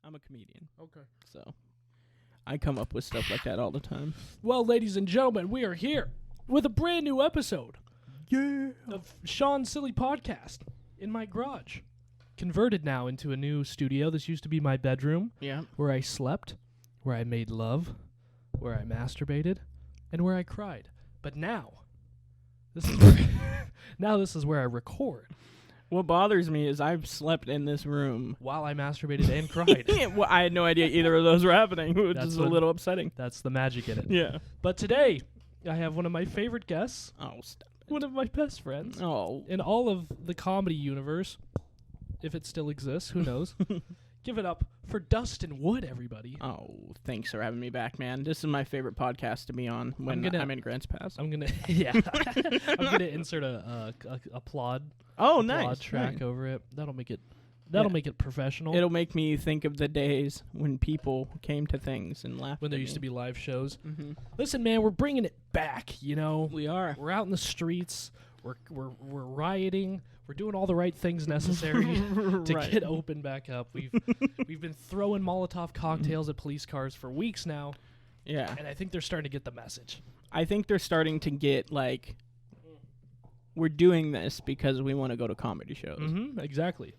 I'm a comedian. Okay. So I come up with stuff like that all the time. Well, ladies and gentlemen, we are here with a brand new episode of Sean's Silly Podcast in my garage. Converted now into a new studio. This used to be my bedroom. Yeah. Where I slept, where I made love, where I masturbated, and where I cried. But now, this is where I record. What bothers me is I've slept in this room while I masturbated and cried. Well, I had no idea either of those were happening, which is a little upsetting. That's the magic in it. Yeah. But today, I have one of my favorite guests. Oh, stop it. One of my best friends. Oh. In all of the comedy universe, if it still exists, who knows. Give it up for Dustin Wood, everybody. Oh, thanks for having me back, man. This is my favorite podcast to be on when I'm in Grants Pass. I'm gonna insert a applaud. Oh, applaud nice track nice. over it. That'll make it professional. It'll make me think of the days when people came to things and laughed. When there used to be live shows. Mm-hmm. Listen, man, we're bringing it back. You know, We are. We're out in the streets. We're rioting. We're doing all the right things necessary to Right. get open back up. We've been throwing Molotov cocktails at police cars for weeks now. Yeah. And I think they're starting to get the message. I think they're starting to get, like, we're doing this because we want to go to comedy shows. Mm-hmm. Exactly.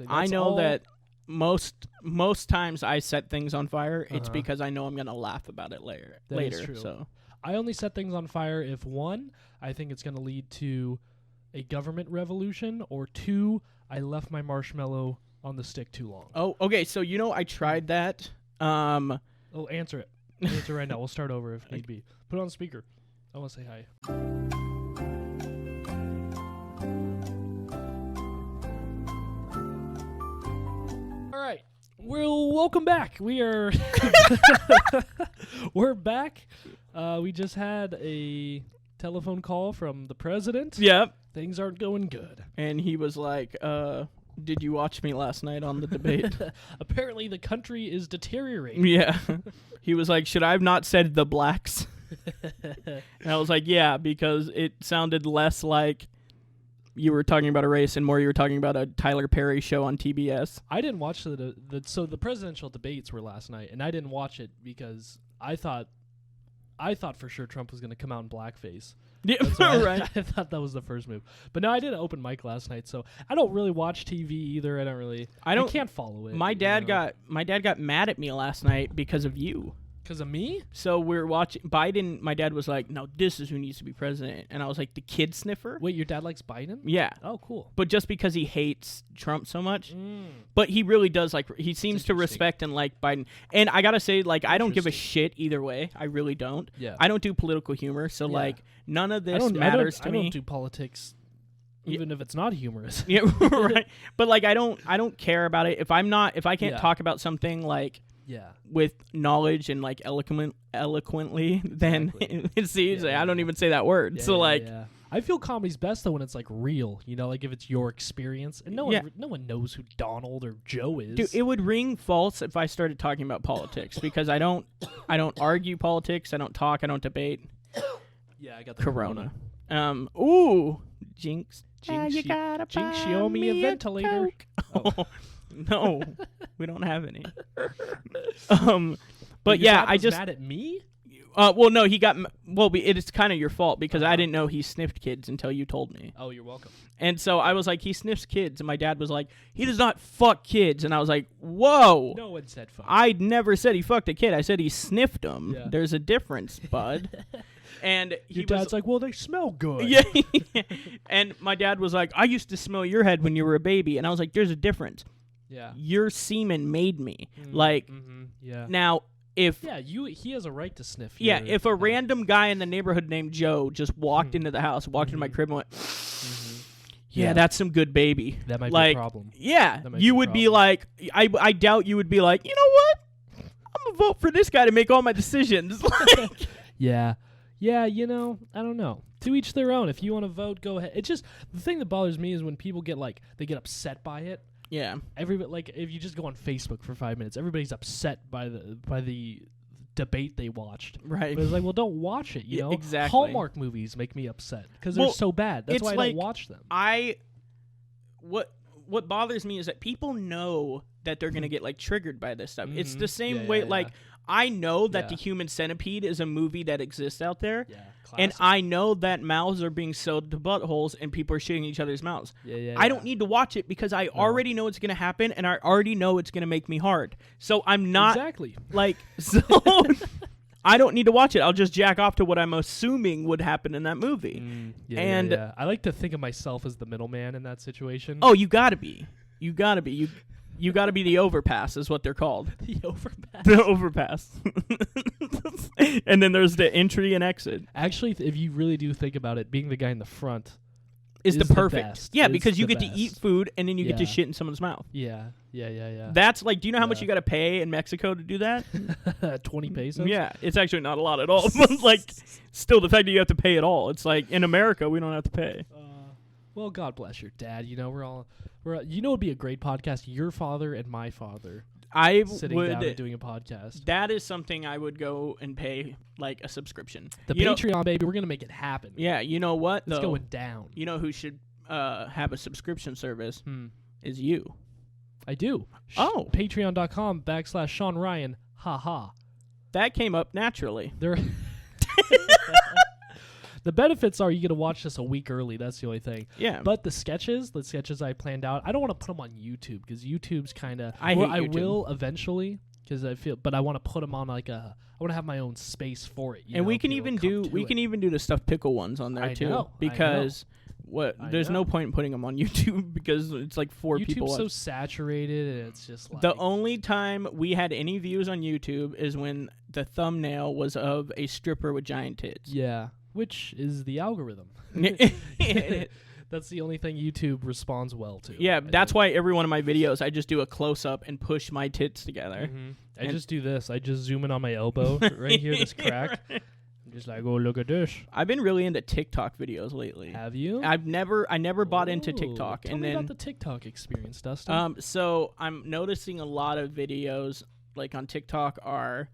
I know that most times I set things on fire, it's Uh-huh. because I know I'm going to laugh about it later. That is true. So I only set things on fire if, one, I think it's going to lead to a government revolution, or two, I left my marshmallow on the stick too long. Oh, okay. So, I tried that. Oh, answer it. Answer right now. We'll start over if need be. Put it on speaker. I want to say hi. All right. Well, welcome back. We're back. We just had a telephone call from the president. Yep. Things aren't going good. And he was like, did you watch me last night on the debate? Apparently, the country is deteriorating. Yeah. He was like, should I have not said the blacks? And I was like, yeah, because it sounded less like you were talking about a race and more you were talking about a Tyler Perry show on TBS. I didn't watch so the presidential debates were last night, and I didn't watch it because I thought for sure Trump was going to come out in blackface. Yeah, right. I thought that was the first move. But no, I did an open mic last night, so I don't really watch TV either. I can't follow it. My dad got mad at me last night because of you. Because of me? So we're watching Biden. My dad was like, no, this is who needs to be president. And I was like, the kid sniffer? Wait, your dad likes Biden? Yeah. Oh, cool. But just because he hates Trump so much. But he really does he seems to respect and like Biden. And I got to say, I don't give a shit either way. I really don't. Yeah. I don't do political humor. So none of this matters to me. I don't do politics even if it's not humorous. Yeah, right. But I don't care about it. If I can't talk about something with knowledge and eloquently, then it's easy. I don't even say that word. Yeah. I feel comedy's best though when it's real, if it's your experience, and no one knows who Donald or Joe is. Dude, it would ring false if I started talking about politics because I don't argue politics. I don't talk. I don't debate. Yeah, I got the Corona. Ooh, jinx. Jinx, you gotta Jinx, buy you owe me a ventilator. Oh. No, we don't have any. But your yeah, dad I was just mad at me. Well, no, he got it's kind of your fault because I didn't know he sniffed kids until you told me. Oh, you're welcome. And so I was like, he sniffs kids, and my dad was like, he does not fuck kids, and I was like, whoa. No one said fuck. I never said he fucked a kid. I said he sniffed them. Yeah. There's a difference, bud. And your dad's like, well, they smell good. Yeah. And my dad was like, I used to smell your head when you were a baby, and I was like, there's a difference. Yeah. Your semen made me. Yeah. Now, if he has a right to sniff. If a random guy in the neighborhood named Joe just walked into the house, walked into my crib and went, yeah, that's some good baby. That might be a problem. Yeah, you would be like, I doubt you would be like, you know what? I'm gonna vote for this guy to make all my decisions. Yeah, I don't know. To each their own. If you want to vote, go ahead. It's just the thing that bothers me is when people get they get upset by it. Yeah. Everybody if you just go on Facebook for 5 minutes, everybody's upset by the debate they watched. Right. But it's well, don't watch it, you know? Exactly. Hallmark movies make me upset because they're so bad. That's why I don't watch them. what bothers me is that people know that they're gonna get like triggered by this stuff. It's the same Yeah, way. yeah, like yeah. I know that Yeah. the Human Centipede is a movie that exists out there. Yeah, And classic. I know that mouths are being sewed to buttholes and people are shitting each other's mouths. Yeah. I don't need to watch it because I already know it's going to happen and I already know it's going to make me hard. So I'm not exactly. like, so I don't need to watch it. I'll just jack off to what I'm assuming would happen in that movie. And I like to think of myself as the middleman in that situation. oh, you got to be. You got to be. You got to be the overpass is what they're called. The overpass. The overpass. And then there's the entry and exit. Actually, if you really do think about it, being the guy in the front Is the the perfect. best. Yeah, Is because you the get to eat best. food and then you get to Yeah. shit in someone's mouth. Yeah. That's like, do you know how much Yeah. you got to pay in Mexico to do that? 20 pesos? Yeah, it's actually not a lot at all. But like, still, the fact that you have to pay it all. It's like, in America, we don't have to pay. Well, God bless your dad. You know, it'd be a great podcast. Your father and my father I sitting down and would. doing a podcast. That is something I would go and pay, like, a subscription. The You know- Patreon, baby, we're going to make it happen. Yeah, you know what, It's though? going down. You know who should have a subscription service? Hmm. Is you. I do. Oh. Patreon.com/Sean Ryan. Ha ha. That came up naturally. There. The benefits are you get to watch this a week early. That's the only thing. Yeah. But the sketches I planned out, I don't want to put them on YouTube because YouTube's kind of. I hate I YouTube. will eventually because I feel, but I want to put them on like a. I want to have my own space for it. You And know, we can be able even to come do to it. even do the stuffed pickle ones on there I too, know. because I there's know. no point in putting them on YouTube because it's like four people. YouTube's so saturated, and it's just like The only time we had any views on YouTube is when the thumbnail was of a stripper with giant tits. yeah, which is the algorithm. That's the only thing YouTube responds well to. Yeah, I that's think. why every one of my videos I just do a close up and push my tits together. I And- just do this. I just zoom in on my elbow right here, this crack. I'm just like, oh, look at this. I've been really into TikTok videos lately. Have you? I never bought into Ooh, TikTok, Tell and me then about the TikTok experience, Dustin. so I'm noticing a lot of videos like on TikTok are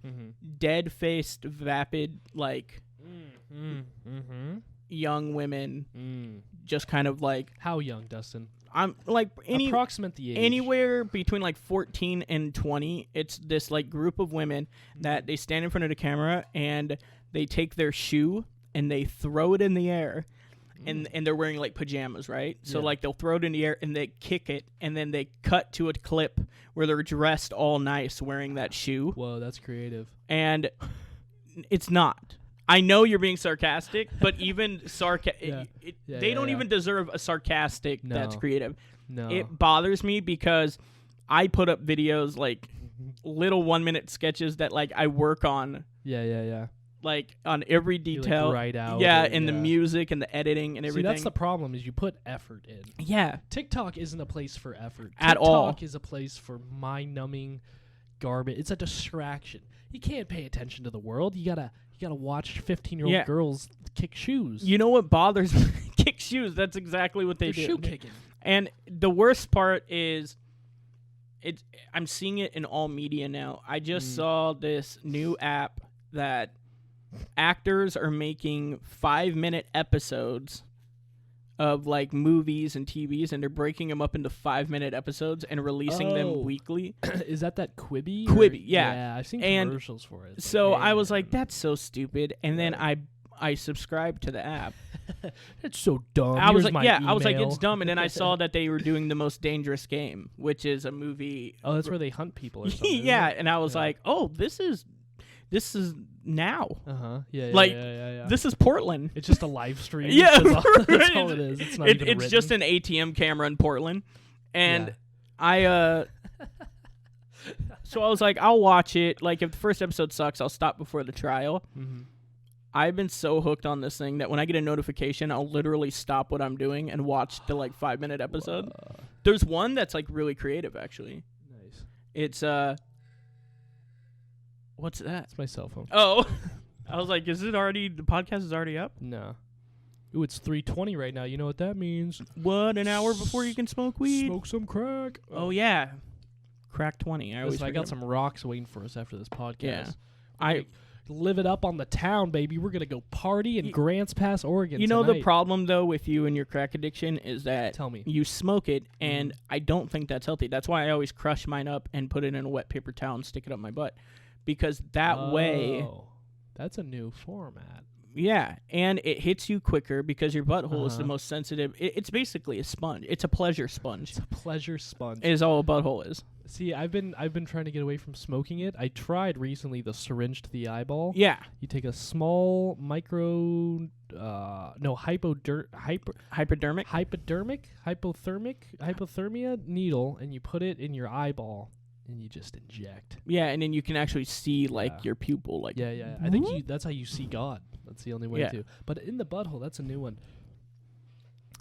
dead faced, vapid, like young women, just kind of like How young, Dustin? I'm like Approximate the age. anywhere between like 14 and 20. It's this like group of women that they stand in front of the camera and they take their shoe and they throw it in the air. And they're wearing like pajamas, right? So Yeah. like they'll throw it in the air and they kick it and then they cut to a clip where they're dressed all nice wearing that shoe. Whoa, that's creative. And it's not. I know you're being sarcastic, but even Yeah. they don't yeah. even deserve a sarcastic that's No. creative. No. It bothers me because I put up videos like little 1-minute sketches that like I work on Yeah. like on every You, like, detail. write out yeah, or- and the yeah. music and the editing and See, everything. that's the problem is you put effort in. yeah. TikTok isn't a place for effort. At all. TikTok is a place for mind-numbing garbage. It's a distraction. You can't pay attention to the world. You gotta watch 15-year-old Yeah. girls kick shoes. You know what bothers me? Kick shoes. That's exactly what they They're do. shoe kicking. And the worst part is I'm seeing it in all media now. I just saw this new app that actors are making 5-minute episodes of like movies and TVs, and they're breaking them up into 5-minute episodes and releasing Oh. them weekly. Is that Quibi? Quibi, or- yeah. I've seen And commercials for it. but So I was like, man, that's so stupid. And then I subscribed to the app. it's so dumb. I was Here's like, my yeah, I was like, email. it's dumb. And then I saw that they were doing The Most Dangerous Game, which is a movie. Oh, that's where they hunt people or something. isn't yeah, it? and I was Yeah. like, oh, this is now. Yeah. like, yeah. This is Portland. It's just a live stream. Yeah, That's all right. it is. It's not even It's written. just an ATM camera in Portland, and Yeah. I so I was like, I'll watch it. Like, if the first episode sucks, I'll stop before the trial. Mhm. I've been so hooked on this thing that when I get a notification, I'll literally stop what I'm doing and watch the like 5-minute episode. There's one that's like really creative, actually. Nice. It's what's that? That's my cell phone. Oh, I was like, is it already? The podcast is already up. No. Ooh, it's 3:20 right now. You know what that means? What? An hour before you can smoke weed? Smoke some crack. Oh yeah, crack 20. I always Listen, I got forget. some rocks waiting for us after this podcast. Yeah. Like, live it up on the town, baby. We're gonna go party in Grants Pass, Oregon. You know tonight. the problem though with you and your crack addiction is that Tell me. you smoke it, and I don't think that's healthy. That's why I always crush mine up and put it in a wet paper towel and stick it up my butt, because that way, that's a new format. yeah, and it hits you quicker because your butthole is the most sensitive. It's basically a sponge. It's a pleasure sponge. It's a pleasure sponge. Is all a butthole is. See, I've been trying to get away from smoking it. I tried recently the syringe to the eyeball. Yeah. You take a small hypodermic hypothermia needle, and you put it in your eyeball, and you just inject. Yeah, and then you can actually see like your pupil. Like yeah. I think that's how you see God. That's the only way to. But in the butthole, that's a new one.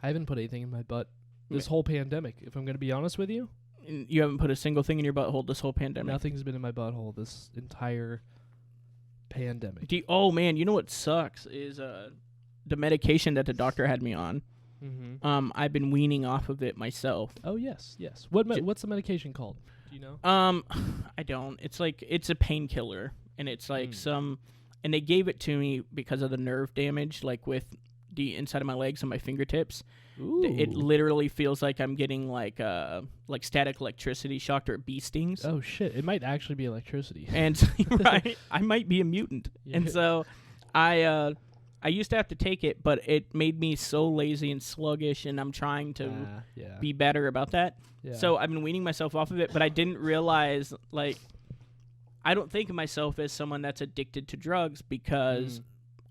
I haven't put anything in my butt this whole pandemic. If I'm going to be honest with you. You haven't put a single thing in your butthole this whole pandemic? Nothing's been in my butthole this entire pandemic. Oh, man, you know what sucks is the medication that the doctor had me on. Mm-hmm. I've been weaning off of it myself. Oh, yes. What's the medication called? Do you know? I don't. It's a painkiller, and it's like and they gave it to me because of the nerve damage, like with the inside of my legs and my fingertips. Ooh. It literally feels like I'm getting like static electricity shocked or bee stings. Oh shit! It might actually be electricity. And right, I might be a mutant. Yeah. And so, I used to have to take it, but it made me so lazy and sluggish, and I'm trying to be better about that. Yeah. So I've been weaning myself off of it, but I didn't realize I don't think of myself as someone that's addicted to drugs because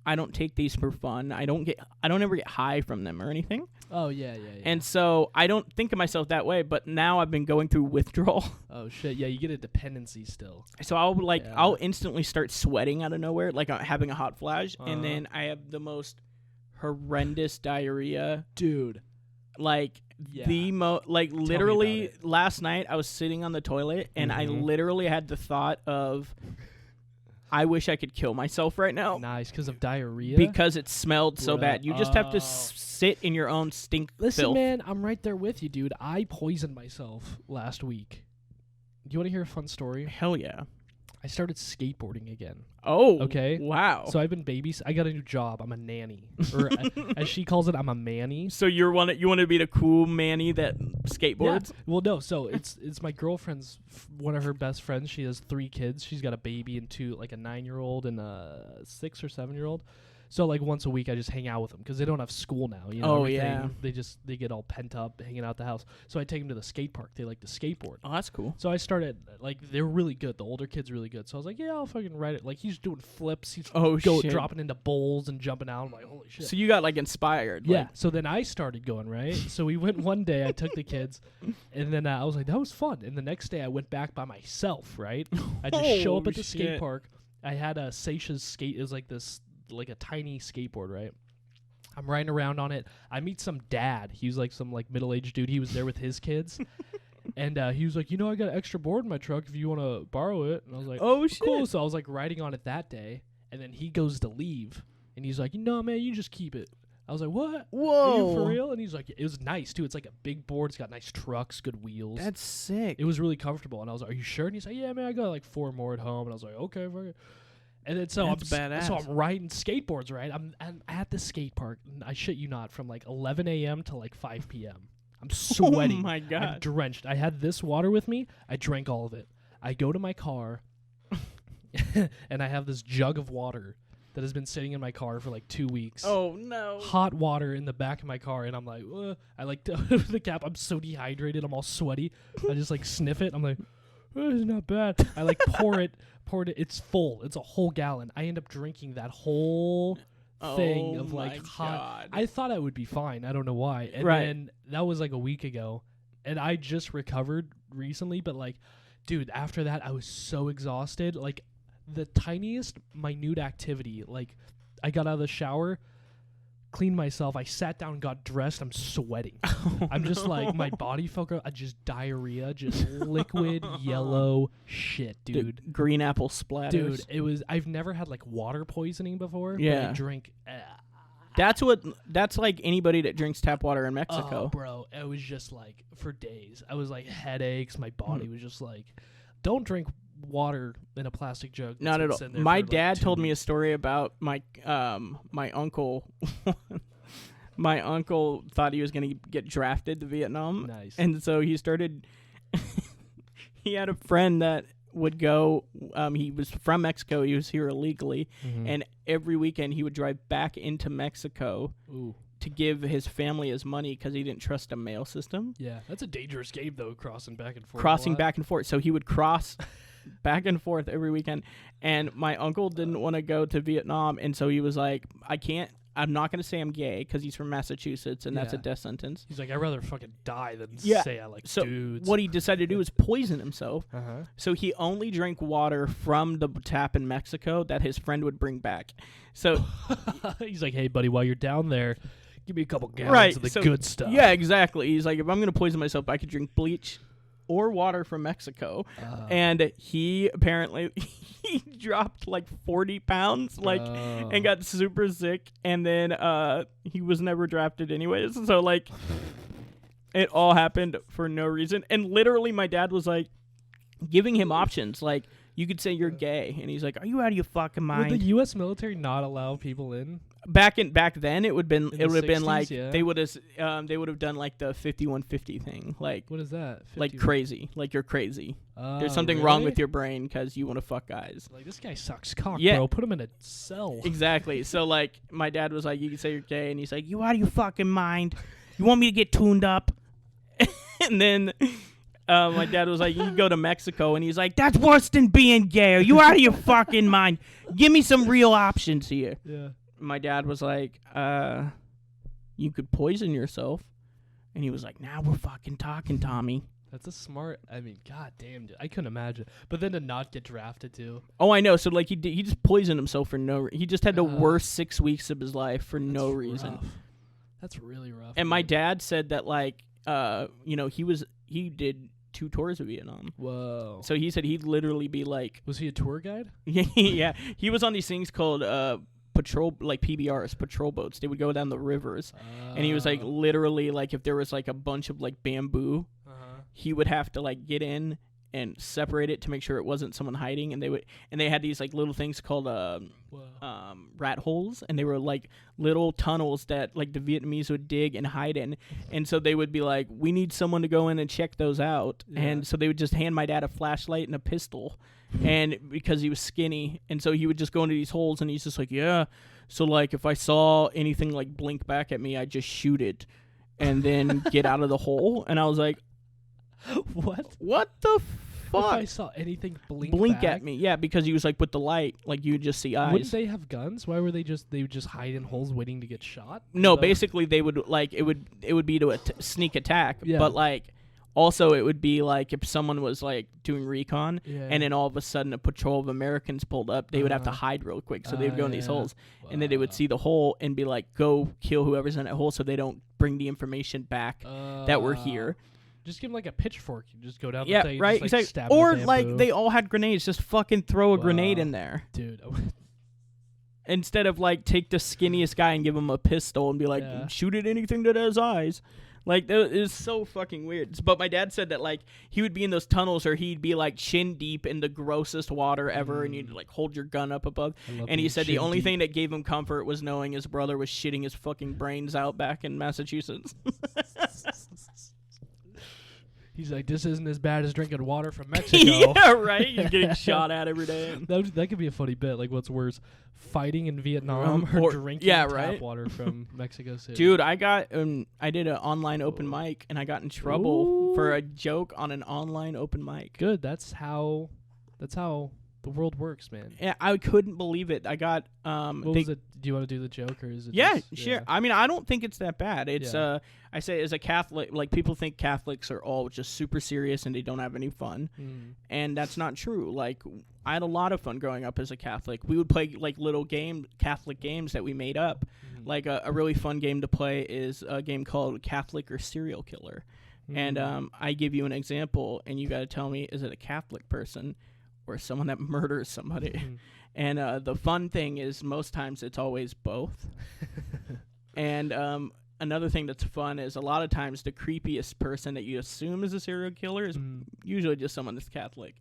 I don't take these for fun. I don't ever get high from them or anything. Oh, yeah. And so I don't think of myself that way, but now I've been going through withdrawal. Oh, shit. Yeah, you get a dependency still. So I'll instantly start sweating out of nowhere, like having a hot flash, and then I have the most horrendous diarrhea. Dude. Literally last night I was sitting on the toilet, and I literally had the thought of, I wish I could kill myself right now. Nice, because of diarrhea? Because it smelled so bad. You just have to sit in your own stink Listen, filth. man, I'm right there with you, dude. I poisoned myself last week. Do you want to hear a fun story? Hell yeah. I started skateboarding again. Oh, okay. Wow. So I've been I got a new job. I'm a nanny, or as she calls it, I'm a manny. So you want to be the cool manny that skateboards? Yeah. Well, no. So it's my girlfriend's one of her best friends. She has 3 kids. She's got a baby and 2, like a 9-year-old and a 6 or 7-year-old. So once a week I just hang out with them because they don't have school now. You know, everything. Yeah. They get all pent up hanging out the house. So I take them to the skate park. They like to skateboard. Oh, that's cool. So I started they're really good. The older kid's really good. So I was like, yeah, I'll fucking ride it. He's doing flips. He's dropping into bowls and jumping out. I'm like, holy shit. So you got inspired. Yeah. So then I started going, right. So we went one day. I took the kids, and then I was like, that was fun. And the next day I went back by myself. Right. I just show up at the skate park. I had a Seisha's skate. It was like a tiny skateboard, right? I'm riding around on it. I meet some dad. He was some middle-aged dude. He was there with his kids. And he was like, I got an extra board in my truck if you want to borrow it. And I was like, oh, shit. Cool. So I was riding on it that day. And then he goes to leave. And he's like, man, you just keep it. I was like, what? Whoa. Are you for real? And he's like, it was nice, too. It's like a big board. It's got nice trucks, good wheels. That's sick. It was really comfortable. And I was like, are you sure? And he's like, yeah, man, I got 4 more at home. And I was like, okay, fuck it. And then I'm riding skateboards, right? I'm at the skate park. And I shit you not, from 11 a.m. to 5 p.m. I'm sweating. Oh my God. I'm drenched. I had this water with me. I drank all of it. I go to my car, and I have this jug of water that has been sitting in my car for 2 weeks. Oh no! Hot water in the back of my car, and I'm like, I open the cap. I'm so dehydrated. I'm all sweaty. I just sniff it. I'm like, it's not bad. I poured it. It's full. It's a whole gallon. I end up drinking that whole thing of hot. God. I thought I would be fine. I don't know why. And then that was a week ago, and I just recovered recently. But dude, after that, I was so exhausted. The tiniest minute activity. I got out of the shower, cleaned myself. I sat down, got dressed. I'm sweating. I'm just my body felt just diarrhea, just liquid yellow shit, dude. The green apple splatters. Dude, it was. I've never had water poisoning before. Yeah. But I drink. That's like anybody that drinks tap water in Mexico. Oh, bro, it was just for days. I was headaches. My body was just don't drink water in a plastic jug. Not at all. My dad told me a story about my uncle. My uncle thought he was going to get drafted to Vietnam. Nice. And so he started... he had a friend that would go... he was from Mexico. He was here illegally. Mm-hmm. And every weekend he would drive back into Mexico to give his family his money because he didn't trust a mail system. Yeah, that's a dangerous game, though, crossing back and forth. Crossing back and forth. So he would cross... back and forth every weekend. And my uncle didn't want to go to Vietnam. And so he was like, I'm not going to say I'm gay because he's from Massachusetts and that's a death sentence. He's like, I'd rather fucking die than say I like dudes. What he decided to do was poison himself. Uh-huh. So he only drank water from the tap in Mexico that his friend would bring back. So he's like, hey, buddy, while you're down there, give me a couple gallons of the good stuff. Yeah, exactly. He's like, if I'm going to poison myself, I could drink bleach or water from Mexico. And he apparently he dropped like 40 pounds and got super sick, and then he was never drafted anyways. So like it all happened for no reason. And literally my dad was like giving him options, like you could say you're gay, and he's like, are you out of your fucking mind? Would the US military not allow people in? Back then it would have been like yeah. they would have done like the 5150 thing, like what is that? 50 like crazy, like you're crazy. There's something wrong with your brain because you want to fuck guys. Like, this guy sucks cock, Yeah. bro. Put him in a cell. Exactly. So like my dad was like, you can say you're gay, and he's like, you out of your fucking mind? You want me to get tuned up? And then my dad was like, you can go to Mexico, and he's like, that's worse than being gay. Are you out of your fucking mind? Give me some real options here. Yeah. My dad was like, you could poison yourself. And he was like, now we're fucking talking, Tommy. That's a smart, I mean, god damn, dude. I couldn't imagine. But then to not get drafted, too. Oh, I know. So, like, he just poisoned himself for he just had the worst 6 weeks of his life for no reason. Rough. That's really rough. And my dad said that, like, he did 2 tours of Vietnam. Whoa. So he said he'd literally be like... Was he a tour guide? Yeah. He was on these things called... patrol, like PBRs, patrol boats. They would go down the rivers, and he was like, literally, like if there was like a bunch of like bamboo, he would have to like get in and separate it to make sure it wasn't someone hiding. And they had these like little things called rat holes, and they were like little tunnels that like the Vietnamese would dig and hide in. And so they would be like, we need someone to go in and check those out. Yeah. And so they would just hand my dad a flashlight and a pistol. And because he was skinny, and so he would just go into these holes, and he's just like, yeah. So like, if I saw anything like blink back at me, I'd just shoot it, and then get out of the hole. And I was like, what? What the fuck? If I saw anything blink at me, yeah, because he was like with the light, like you would just see eyes. Wouldn't they have guns? Why were they would just hide in holes waiting to get shot? No, basically they would like it would be to sneak attack, but like. Also, it would be like if someone was like doing recon, and then all of a sudden a patrol of Americans pulled up, they would have to hide real quick. So they would go in these holes, and then they would see the hole and be like, go kill whoever's in that hole so they don't bring the information back that we're here. Just give them like a pitchfork. You just go down the thing. Right, just, like, exactly. Or like they all had grenades. Just fucking throw a grenade in there. Dude. Instead of like take the skinniest guy and give him a pistol and be like, shoot at anything that has eyes. Like, it's so fucking weird. But my dad said that, like, he would be in those tunnels or he'd be, like, chin deep in the grossest water ever, and you'd, like, hold your gun up above. And he said the only thing that gave him comfort was knowing his brother was shitting his fucking brains out back in Massachusetts. He's like, this isn't as bad as drinking water from Mexico. Yeah, right? You're getting shot at every day. That could be a funny bit. Like, what's worse, fighting in Vietnam or drinking tap water from Mexico City? Dude, I did an online open mic, and I got in trouble for a joke on an online open mic. Good. That's how the world works, man. Yeah, I couldn't believe it. I got what was it? Do you want to do the joke, or is it? Yeah, sure. I mean, I don't think it's that bad. It's I say as a Catholic, like people think Catholics are all just super serious and they don't have any fun, and that's not true. Like I had a lot of fun growing up as a Catholic. We would play like little Catholic games that we made up. Like a really fun game to play is a game called Catholic or Serial Killer, and I give you an example, and you got to tell me, is it a Catholic person or someone that murders somebody? And the fun thing is most times it's always both. And another thing that's fun is a lot of times the creepiest person that you assume is a serial killer is usually just someone that's Catholic.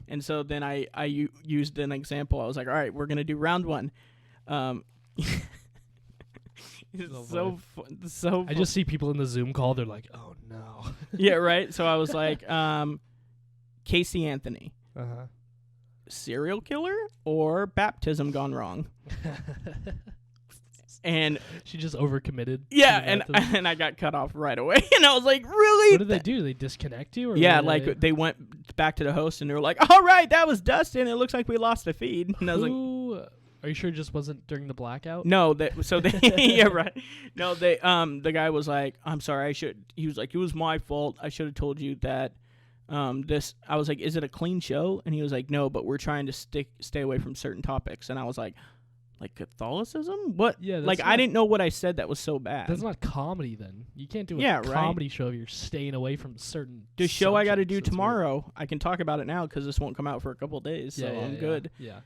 And so then I used an example. I was like, all right, we're gonna do round one. It's so. I just see people in the Zoom call. They're like, "Oh no." Yeah, right. So I was like, Casey Anthony, serial killer or baptism gone wrong? And she just overcommitted. Yeah, and I got cut off right away. And I was like, really? What did they do? They disconnect you? Or yeah, like they went back to the host and they were like, all right, that was Dustin. It looks like we lost the feed. And I was like, are you sure it just wasn't during the blackout? No, yeah, right. No, the guy was like, I'm sorry, he was like, it was my fault. I should have told you that I was like, is it a clean show? And he was like, no, but we're trying to stay away from certain topics. And I was like Catholicism? What? Yeah, like I didn't know what I said that was so bad. That's not comedy then. You can't do a comedy show if you're staying away from certain The show I got to do tomorrow, I can talk about it now because this won't come out for a couple of days, so I'm good. Yeah.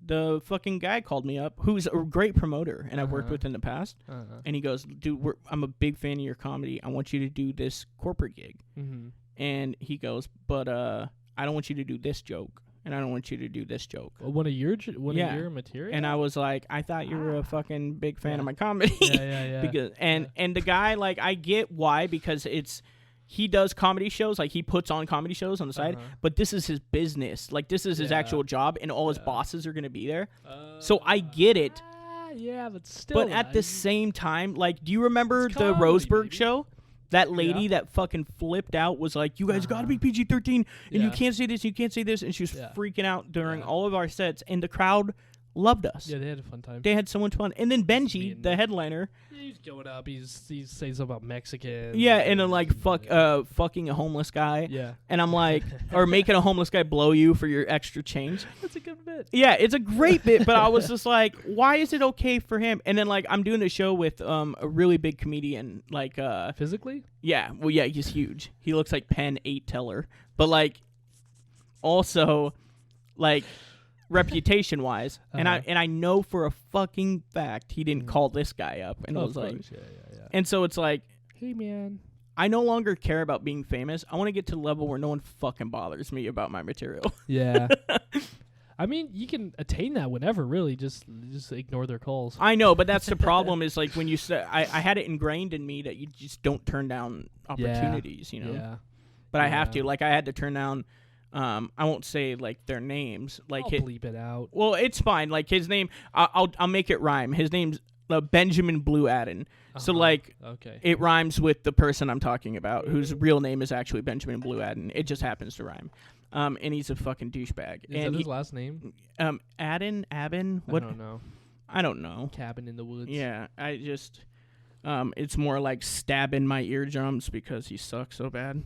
The fucking guy called me up, who's a great promoter, and I've worked with in the past, and he goes, dude, I'm a big fan of your comedy. I want you to do this corporate gig. Mm-hmm. And he goes, but I don't want you to do this joke, and I don't want you to do this joke. One of your material? And I was like, I thought you were a fucking big fan of my comedy. Yeah. Because and the guy, like, I get why, because he does comedy shows, like he puts on comedy shows on the side, but this is his business. Like this is his actual job, and all his bosses are going to be there. So I get it. Yeah, but still. But at the same time, like, do you remember the Roseburg show? That lady that fucking flipped out was like, you guys got to be PG-13, and you can't say this, you can't say this. And she was freaking out during all of our sets, and the crowd loved us. Yeah, they had a fun time. They had so much fun. And then Benji, the headliner. He's going up. He says something about Mexicans. Yeah, and then like fucking a homeless guy. Yeah. And I'm like, or making a homeless guy blow you for your extra change. That's a good bit. Yeah, it's a great bit, but I was just like, why is it okay for him? And then like I'm doing a show with a really big comedian, like physically? Yeah, well yeah, he's huge. He looks like Penn 8 Teller. But like also like reputation wise, and I know for a fucking fact he didn't call this guy up, and was like, yeah. And so it's like, hey man, I no longer care about being famous. I want to get to the level where no one fucking bothers me about my material. Yeah. I mean, you can attain that whenever, really. Just ignore their calls. I know, but that's the problem. Is like when you say, I had it ingrained in me that you just don't turn down opportunities, you know. Yeah. But I have to. Like I had to turn down. I won't say like their names. Like I'll bleep it out. Well, it's fine. Like his name, I'll make it rhyme. His name's Benjamin Blue Adden. So like, it rhymes with the person I'm talking about, whose real name is actually Benjamin Blue Adden. It just happens to rhyme. And he's a fucking douchebag. Is that his last name? Adden, what? I don't know. Cabin in the woods. Yeah, I just, it's more like stabbing my eardrums because he sucks so bad.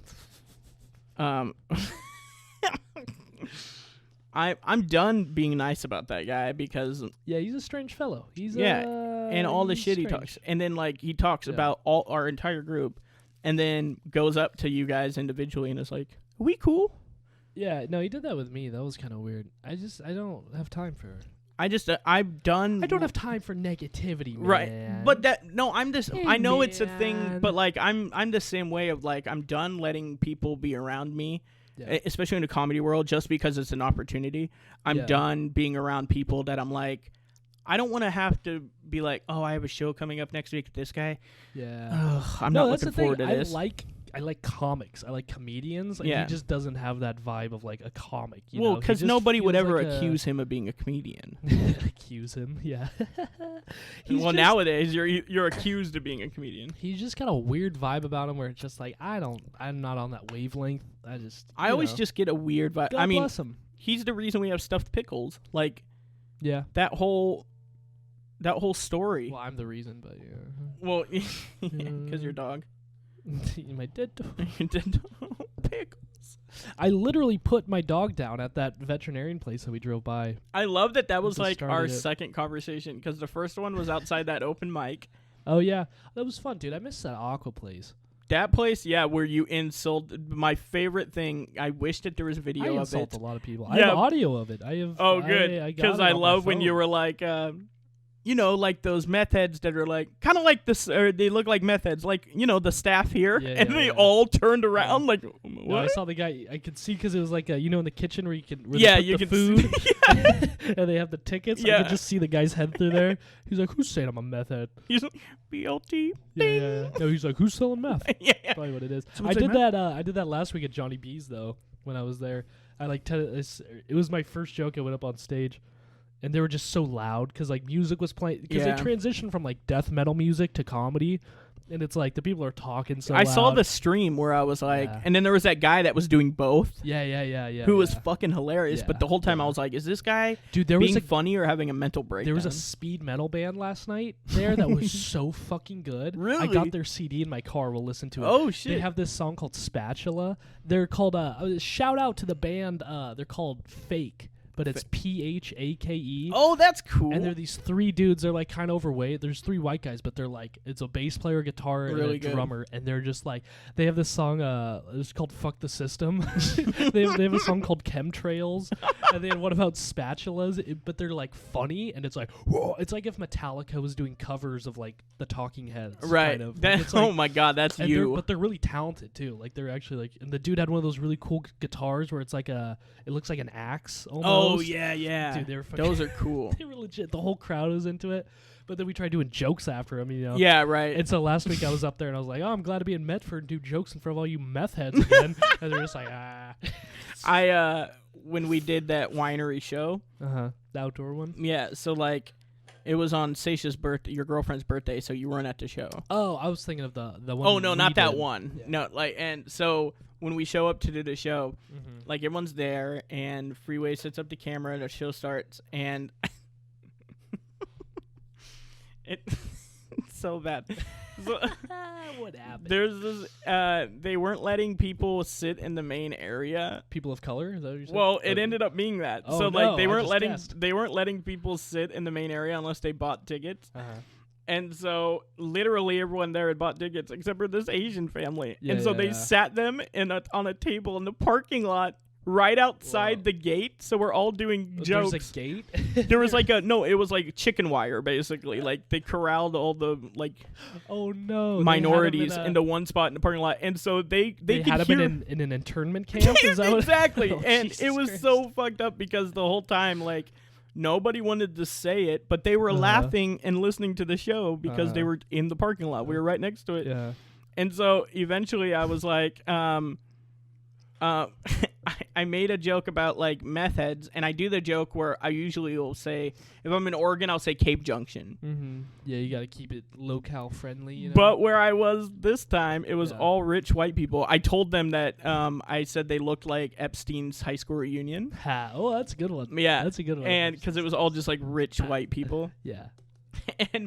I'm done being nice about that guy because he's a strange fellow. And all the shit he talks, and then like he talks about all our entire group, and then goes up to you guys individually and is like, "Are we cool?" Yeah, no, he did that with me. That was kind of weird. I don't have time for. I've done. I don't have time for negativity, man. Right, but I'm this. Hey, I know it's a thing, but like I'm the same way of like I'm done letting people be around me. Yeah. Especially in the comedy world, just because it's an opportunity. I'm done being around people that I'm like, I don't want to have to be like, oh, I have a show coming up next week with this guy. Yeah. Ugh, I'm not looking forward to this. I like comics. I like comedians. He just doesn't have that vibe of like a comic. Well, because nobody would ever accuse him of being a comedian. Accuse him, yeah. Nowadays you're accused of being a comedian. He's just got a weird vibe about him where it's just like I'm not on that wavelength. I always just get a weird vibe. God bless him. He's the reason we have stuffed pickles. Like, yeah, that whole story. Well, I'm the reason, but yeah. Well, because your dog. My dead dog. Your dead dog. Pickles. I literally put my dog down at that veterinarian place that we drove by. I love that was like our second conversation, because the first one was outside that open mic. Oh yeah, that was fun, dude. I missed that aqua place. That place, yeah, where you insult. My favorite thing. I wish that there was video of it. I insult a lot of people. I have audio of it. I have. Oh, good. Because I love when you were like, you know, like those meth heads that are like kind of like this, or they look like meth heads, like, you know, the staff here, and they all turned around like, what? No, I saw the guy. I could see because it was like you know, in the kitchen where you can you the can food, and they have the tickets. I could just see the guy's head through there. He's like, "Who's saying I'm a meth head?" He's like, BLT. Yeah. No, he's like, "Who's selling meth?" Yeah. Probably what it is. Someone I say did meth? that. I did that last week at Johnny B's though. When I was there, I like it was my first joke. I went up on stage. And they were just so loud because like music was playing because they transitioned from like death metal music to comedy, and it's like the people are talking so loud. I saw the stream where I was like, and then there was that guy that was doing both. Yeah. Who was fucking hilarious, Yeah, but the whole time I was like, is this guy dude? There being was funny or having a mental breakdown? there was a speed metal band last night there that was so fucking good. Really? I got their CD in my car. We'll listen to it. Oh shit! They have this song called Spatula. They're called shout out to the band. They're called Fake. But it's PHAKE. Oh, that's cool. And they're these 3 dudes. They're like kind of overweight. There's 3 white guys, but they're like it's a bass player, guitar, really and a good. drummer. And they're just like they have this song. It's called "Fuck the System." they have a song called "Chemtrails," and they have one about spatulas. But they're like funny, and it's like whoa. It's like if Metallica was doing covers of like the Talking Heads. Right. Kind of. That, Like, it's like, oh my god, that's you. but they're really talented too. Like they're actually like, and the dude had one of those really cool guitars where it's like it looks like an axe almost. Oh yeah. Dude, they're fucking those are cool. they were legit. The whole crowd was into it. But then we tried doing jokes after him, you know. Yeah, right. And so last week I was up there and I was like, "Oh, I'm glad to be in Medford and do jokes in front of all you meth heads again." And they're just like, "Ah." When we did that winery show. The outdoor one. Yeah, so like, it was on Seisha's birthday, your girlfriend's birthday, so you weren't at the show. Oh, I was thinking of the one. Oh no, not that did. one. Yeah. No, like, and so when we show up to do the show, like everyone's there, and Freeway sets up the camera, the show starts, and it's so bad. So, What happened? there's this. They weren't letting people sit in the main area. People of color? Is that what you're saying? Well, it ended up being that. Oh, so no, like they I weren't just letting guessed. they weren't letting people sit in the main area unless they bought tickets. And so literally everyone there had bought tickets except for this Asian family. Yeah, and so yeah, they yeah. sat them on a table in the parking lot right outside Whoa. the gate. So we're all doing jokes. There's a gate? There was like it was like chicken wire basically. Like they corralled all the like Oh no. minorities into one spot in the parking lot. And so they They could had hear him in an internment camp? Is that what exactly. Oh, and Jesus it was Christ. so fucked up because the whole time like nobody wanted to say it, but they were laughing and listening to the show because they were in the parking lot. We were right next to it. Yeah. And so eventually I was like, I made a joke about like meth heads, and I do the joke where I usually will say, if I'm in Oregon, I'll say Cape Junction. Yeah, you got to keep it locale friendly, you know? But where I was this time, it was Yeah. all rich white people. I told them that I said they looked like Epstein's high school reunion. Oh, that's a good one. Yeah, That's a good one. And because it was all just like rich white people. Yeah.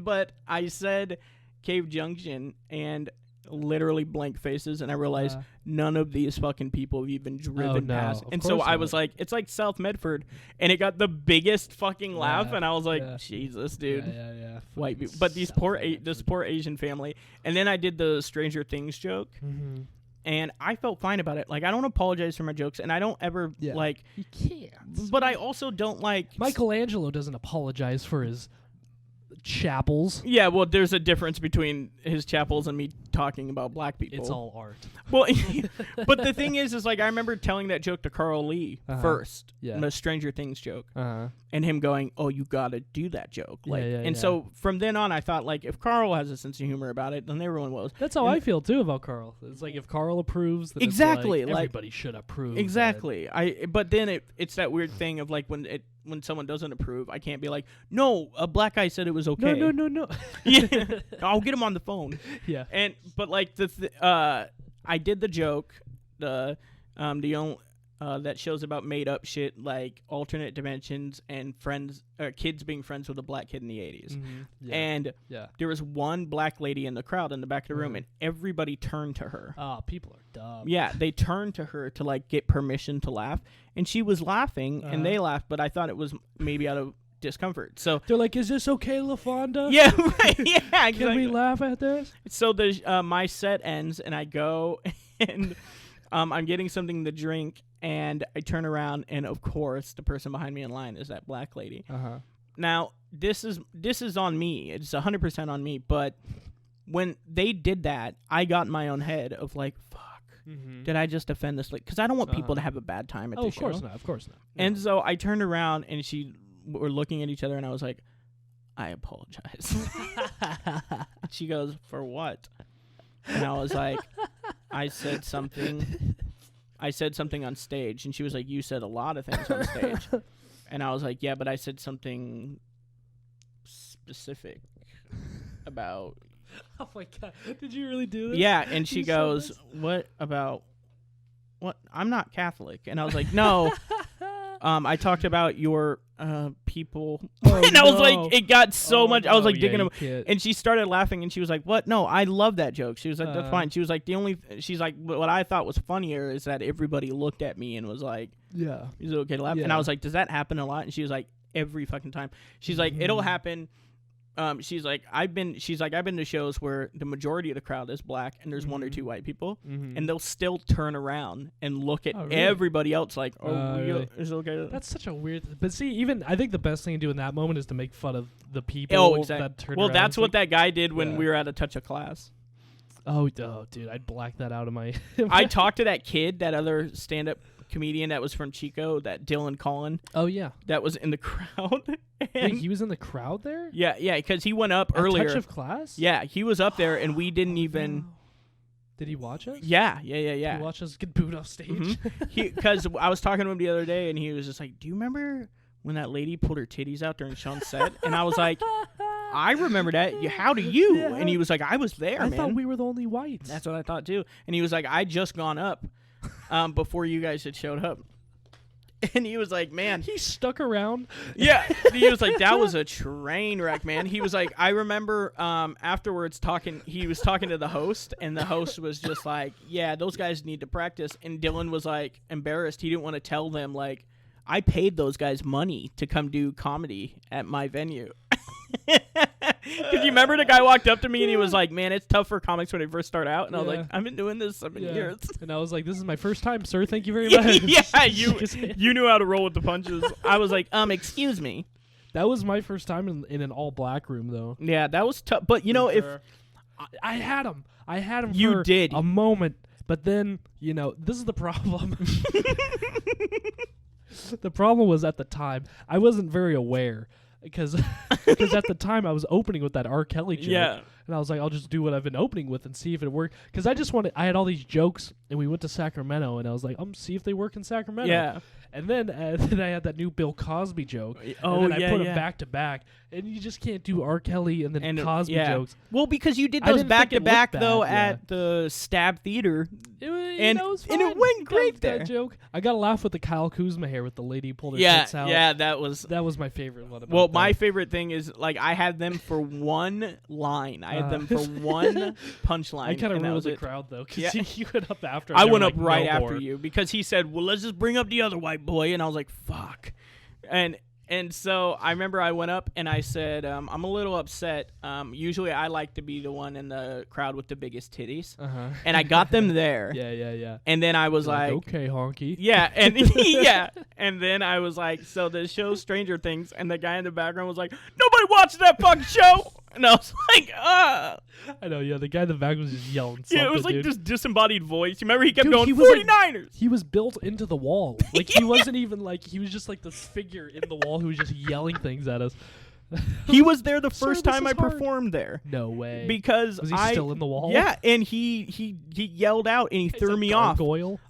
But I said Cave Junction and literally blank faces, and I realized none of these fucking people have even driven past. And so I was like, it's like South Medford, and it got the biggest fucking laugh, and I was like, Jesus, dude. Yeah. White people. But these this poor Asian family. And then I did the Stranger Things joke. And I felt fine about it. Like, I don't apologize for my jokes, and I don't ever, like... You can't. But I also don't, like... Michelangelo doesn't apologize for his chapels. Yeah, well, there's a difference between his chapels and me talking about black people. It's all art. Well, but the thing is like, I remember telling that joke to Carl Lee first. Yeah. The Stranger Things joke. And him going, oh, you gotta do that joke. Like, yeah. So from then on, I thought, like, if Carl has a sense of humor about it, then everyone will. That's how I feel, too, about Carl. It's like, if Carl approves, then exactly, it's like, everybody should approve. Exactly. But then it's that weird thing of, like, when someone doesn't approve, I can't be like, no, a black guy said it was okay. No. Yeah, I'll get him on the phone. Yeah. But like I did the joke, the only that shows about made up shit like alternate dimensions and kids being friends with a black kid in the 80s. Yeah. And there was one black lady in the crowd in the back of the room, and everybody turned to her. Oh, people are dumb. Yeah, they turned to her to like get permission to laugh, and she was laughing, and they laughed, but I thought it was maybe out of discomfort. So they're like, "Is this okay, LaFonda? Yeah, right. Yeah, exactly. Can we laugh at this?" So my set ends, and I go, and I'm getting something to drink, and I turn around, and of course, the person behind me in line is that black lady. Now this is on me. It's 100% on me. But when they did that, I got in my own head of like, fuck. Mm-hmm. Did I just offend this? Because I don't want people to have a bad time at the show. Of course not. And so I turned around and we're looking at each other and I was like, I apologize. She goes, for what? And I was like, I said something on stage. And she was like, you said a lot of things on stage. And I was like, yeah, but I said something specific about... Oh my God! Did you really do this? Yeah, and she goes, "What about what? I'm not Catholic." And I was like, "No, I talked about your people." And I was like, it got so much. I was like digging them, and she started laughing, and she was like, "What? No, I love that joke." She was like, "That's fine." She was like, she's like, what I thought was funnier is that everybody looked at me and was like, "Yeah, is it okay to laugh?" And I was like, "Does that happen a lot?" And she was like, "Every fucking time." She's like, "It'll happen." She's like, I've been to shows where the majority of the crowd is black and there's one or two white people, and they'll still turn around and look at everybody else like, really? Is it okay? That's such a weird. But see, even I think the best thing to do in that moment is to make fun of the people. Oh, exactly. That turn well, around. that's what that guy did when we were at a touch of class. Oh, dude, I'd black that out of my. I talked to that kid, that other stand-up comedian that was from Chico, that Dylan Collin. Oh yeah, that was in the crowd. Wait, he was in the crowd there? Yeah, because he went up earlier. Touch of class? Yeah, he was up there, and we didn't even. No. Did he watch us? Yeah. Did he watch us get booed off stage? Because I was talking to him the other day, and he was just like, "Do you remember when that lady pulled her titties out during Sean's set?" And I was like, "I remember that. How do you?" Yeah. And he was like, "I was there, man. I thought we were the only whites." That's what I thought too. And he was like, "I just gone up, before you guys had showed up." And he was like, man. He stuck around. Yeah. He was like, that was a train wreck, man. He was like, I remember afterwards he was talking to the host, and the host was just like, yeah, those guys need to practice. And Dylan was like embarrassed. He didn't want to tell them, like, I paid those guys money to come do comedy at my venue. Because you remember the guy walked up to me and he was like, man, it's tough for comics when they first start out. And I was like, I've been doing this 7 years. And I was like, this is my first time, sir. Thank you very much. Yeah, you knew how to roll with the punches. I was like, excuse me. That was my first time in an all-black room, though. Yeah, that was tough. But, you know, if... I had him. You for did. A moment. But then, you know, this is the problem. The problem was at the time, I wasn't very aware. Because at the time I was opening with that R. Kelly joke. Yeah. And I was like, I'll just do what I've been opening with and see if it worked. Because I had all these jokes, and we went to Sacramento, and I was like, see if they work in Sacramento. Yeah. And then I had that new Bill Cosby joke. Oh, and then I put them back to back. And you just can't do R. Kelly and then Cosby jokes. Well, because you did those back to back, though, at the Stab Theater. It was fun. And it went great there. That joke. I got to laugh with the Kyle Kuzma hair with the lady who pulled her tits out. Yeah, that was my favorite one. Well, my favorite thing is, like, I had them for one line. I had them for one punchline. I kind of ruled the crowd, though, because you went up after. I went up right after you, because he said, well, let's just bring up the other white boy. And I was like, fuck. And so I remember I went up and I said, I'm a little upset. Usually I like to be the one in the crowd with the biggest titties. Uh-huh. And I got them there. Yeah. And then I was like, okay, honky. Yeah. And yeah. And then I was like, so the show Stranger Things, and the guy in the background was like, nobody watched that fucking show. And I was like, I know, yeah. The guy in the back was just yelling something. Yeah, it was like this disembodied voice. You remember he kept going, he was 49ers. He was built into the wall. Like, he wasn't even like, he was just like this figure in the wall who was just yelling things at us. He was there the first time I performed there. No way. Because was he still in the wall? Yeah, and he yelled out and he threw me off.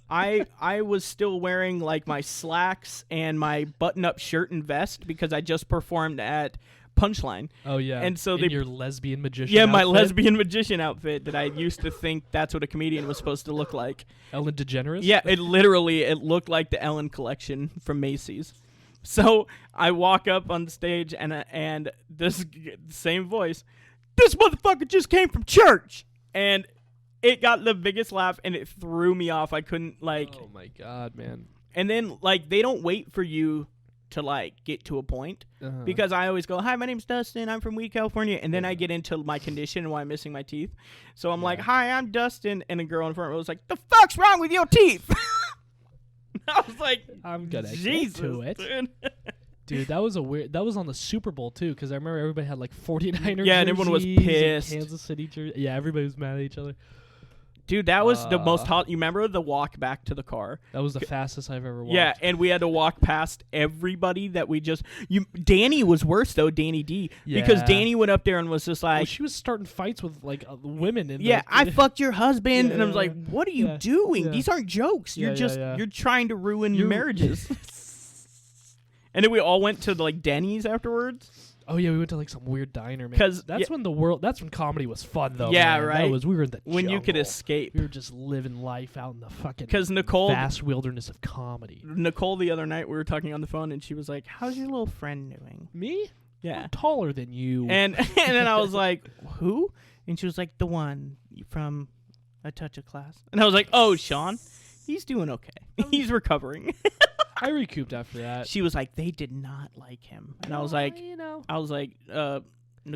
I was still wearing like my slacks and my button-up shirt and vest because I just performed at Punchline. Oh yeah. And so your lesbian magician. Yeah, outfit? my lesbian magician outfit that I used to think that's what a comedian was supposed to look like. Ellen DeGeneres? Yeah, it looked like the Ellen collection from Macy's. So I walk up on stage and this same voice, this motherfucker just came from church, and it got the biggest laugh and it threw me off. I couldn't Oh my god, man. And then like they don't wait for you to like get to a point because I always go, hi, my name's Dustin, I'm from Weed, California, and then I get into my condition and why I'm missing my teeth. So I'm like, hi, I'm Dustin, and the girl in front was like, the fuck's wrong with your teeth? I was like, I'm gonna Jesus, get to it. Dude. Dude, that was on the Super Bowl too, because I remember everybody had like 49er Yeah, and everyone was jerseys and pissed. Kansas City jersey. Yeah, everybody was mad at each other. Dude, that was the most hot. You remember the walk back to the car? That was the fastest I've ever walked. Yeah, and we had to walk past everybody that we just. Danny was worse though, Danny D, because Yeah. Danny went up there and was just like, Well, she was starting fights with like women. In "Yeah, I fucked your husband," Yeah, and I was yeah, like, "What are you yeah, doing? yeah. These aren't jokes. Yeah, You're just yeah. you're trying to ruin You're- marriages." And then we all went to like Denny's afterwards. Oh yeah, we went to like some weird diner, man. 'Cause, that's when that's when comedy was fun though. Yeah, man. right. That was we were in the When you could jungle. escape. We were just living life out in the fucking Because Nicole vast wilderness of comedy. the other night we were talking on the phone and she was like, "How's your little friend doing?" Me? Yeah. I'm taller than you. And then I was like, "Who?" And she was like, "The one from A Touch of Class." And I was like, "Oh, Sean, he's doing okay. He's recovering." I recouped after that. She was like, "They did not like him." And I was like, Nicole,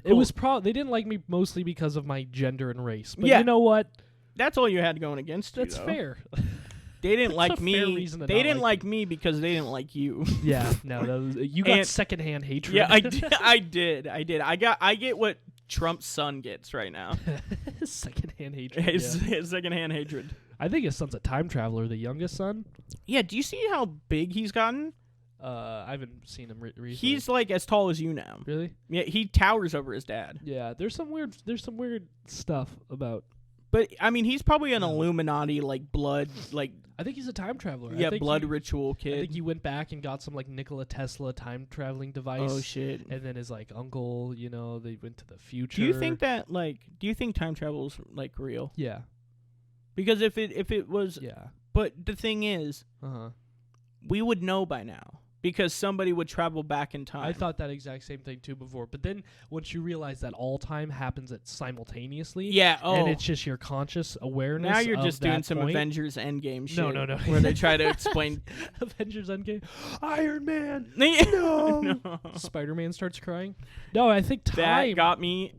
It was they didn't like me mostly because of my gender and race. But Yeah. you know what? that's all you had going against you. That's though. fair. They didn't That's like a fair me. reason to They not didn't like like me because they didn't like you. Yeah, no, that was, you got And- secondhand hatred. Yeah, I did. I did. I get what Trump's son gets right now. Secondhand hatred. His secondhand hatred. I think his son's a time traveler, the youngest son. Yeah, do you see how big he's gotten? I haven't seen him recently. He's like as tall as you now. Really? Yeah, he towers over his dad. Yeah. There's some weird stuff about. But I mean, he's probably an Illuminati like blood like I think he's a time traveler. yeah I think blood he, ritual I think kid. he went back and got some like Nikola Tesla time traveling device. Oh shit. And then his like uncle, they went to the future. Do you think time travel's like real? Yeah. Because if it was, Yeah. but the thing is, we would know by now because somebody would travel back in time. I thought that exact same thing too before, but then once you realize that all time happens simultaneously, yeah. Oh, and it's just your conscious awareness. now you're of just doing that some point. Avengers Endgame shit. No. Where they try to explain. Avengers Endgame, Iron Man, no. no. Spider-Man starts crying. No, I think time. That got me,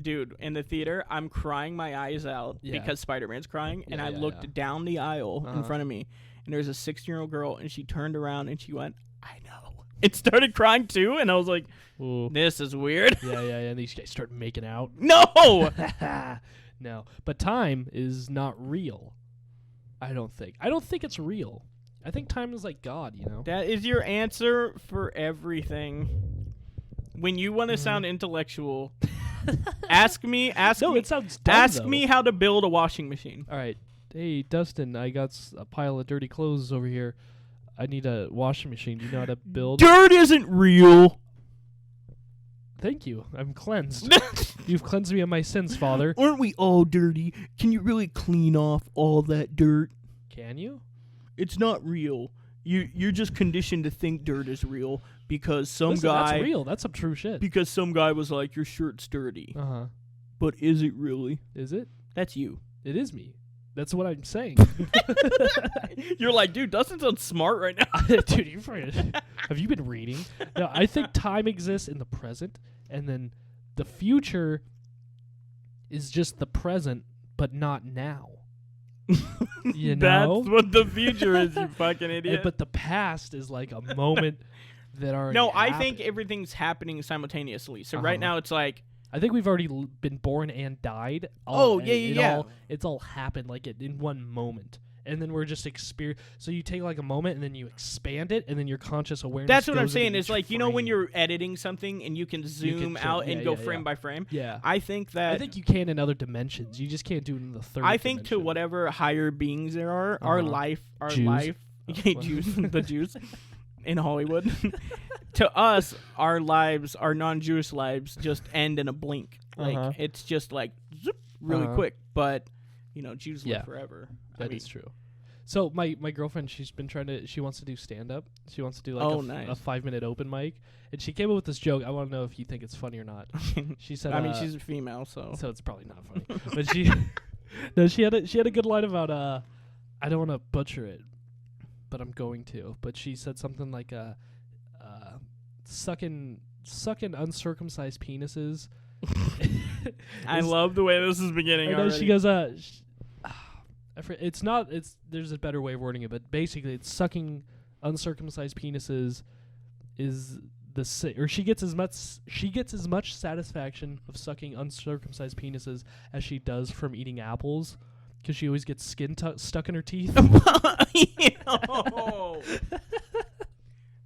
dude, in the theater. I'm crying my eyes out Yeah. because Spider-Man's crying, and Yeah, I yeah, looked yeah. down the aisle in Uh-huh. front of me, and there's a 16-year-old girl, and she turned around and she went, "I know." It started crying too, and I was like, Ooh. "This is weird." Yeah. And these guys start making out. No. No, but time is not real. I don't think it's real. I think time is like God, That is your answer for everything. When you want to sound intellectual, ask me. No, it sounds dumb, Ask though. me how to build a washing machine. All right. Hey, Dustin, I got a pile of dirty clothes over here. I need a washing machine. Do you know how to build? Dirt isn't real. Thank you. I'm cleansed. You've cleansed me of my sins, Father. Aren't we all dirty? Can you really clean off all that dirt? Can you? It's not real. You're just conditioned to think dirt is real because some Listen, guy that's real. That's some true shit. because some guy was like, "Your shirt's dirty." Uh-huh. But is it really? Is it? That's you. It is me. That's what I'm saying. You're like, dude, Dustin sounds smart right now. Dude, have you been reading? No, I think time exists in the present, and then the future is just the present, but not now. You know? That's what the future is, you fucking idiot. But the past is like a moment that already No, I happened. think everything's happening simultaneously. So Uh-huh. right now it's like, I think we've already been born and died. Oh, yeah. It's all happened like in one moment. And then we're just So you take like a moment and then you expand it, and then your conscious awareness. that's what I'm goes saying. into It's each like, you know, when frame. you're editing something and you can zoom show- out and yeah, go yeah, frame yeah. by frame. Yeah. I think that I think you can in other dimensions. You just can't do it in the third. I think to dimension. whatever higher beings there are, our Uh-huh. life, Jews. Jews, the Jews in Hollywood. To us, our lives, our non-Jewish lives, just end in a blink. Like Uh-huh. it's just like zoop, really Uh-huh. quick. But Jews live Yeah. forever. That is true. So my girlfriend, she wants to do stand up. She wants to do like Oh, a nice. 5-minute open mic, and she came up with this joke. I want to know if you think it's funny or not. She said, I mean, she's a female, so it's probably not funny. But she had a good line about I don't want to butcher it, but I'm going to. But she said something like sucking uncircumcised penises. I love the way this is beginning. And then Already. she goes, it's not. There's a better way of wording it, but basically, it's sucking uncircumcised penises is she gets as much satisfaction of sucking uncircumcised penises as she does from eating apples, because she always gets skin stuck in her teeth.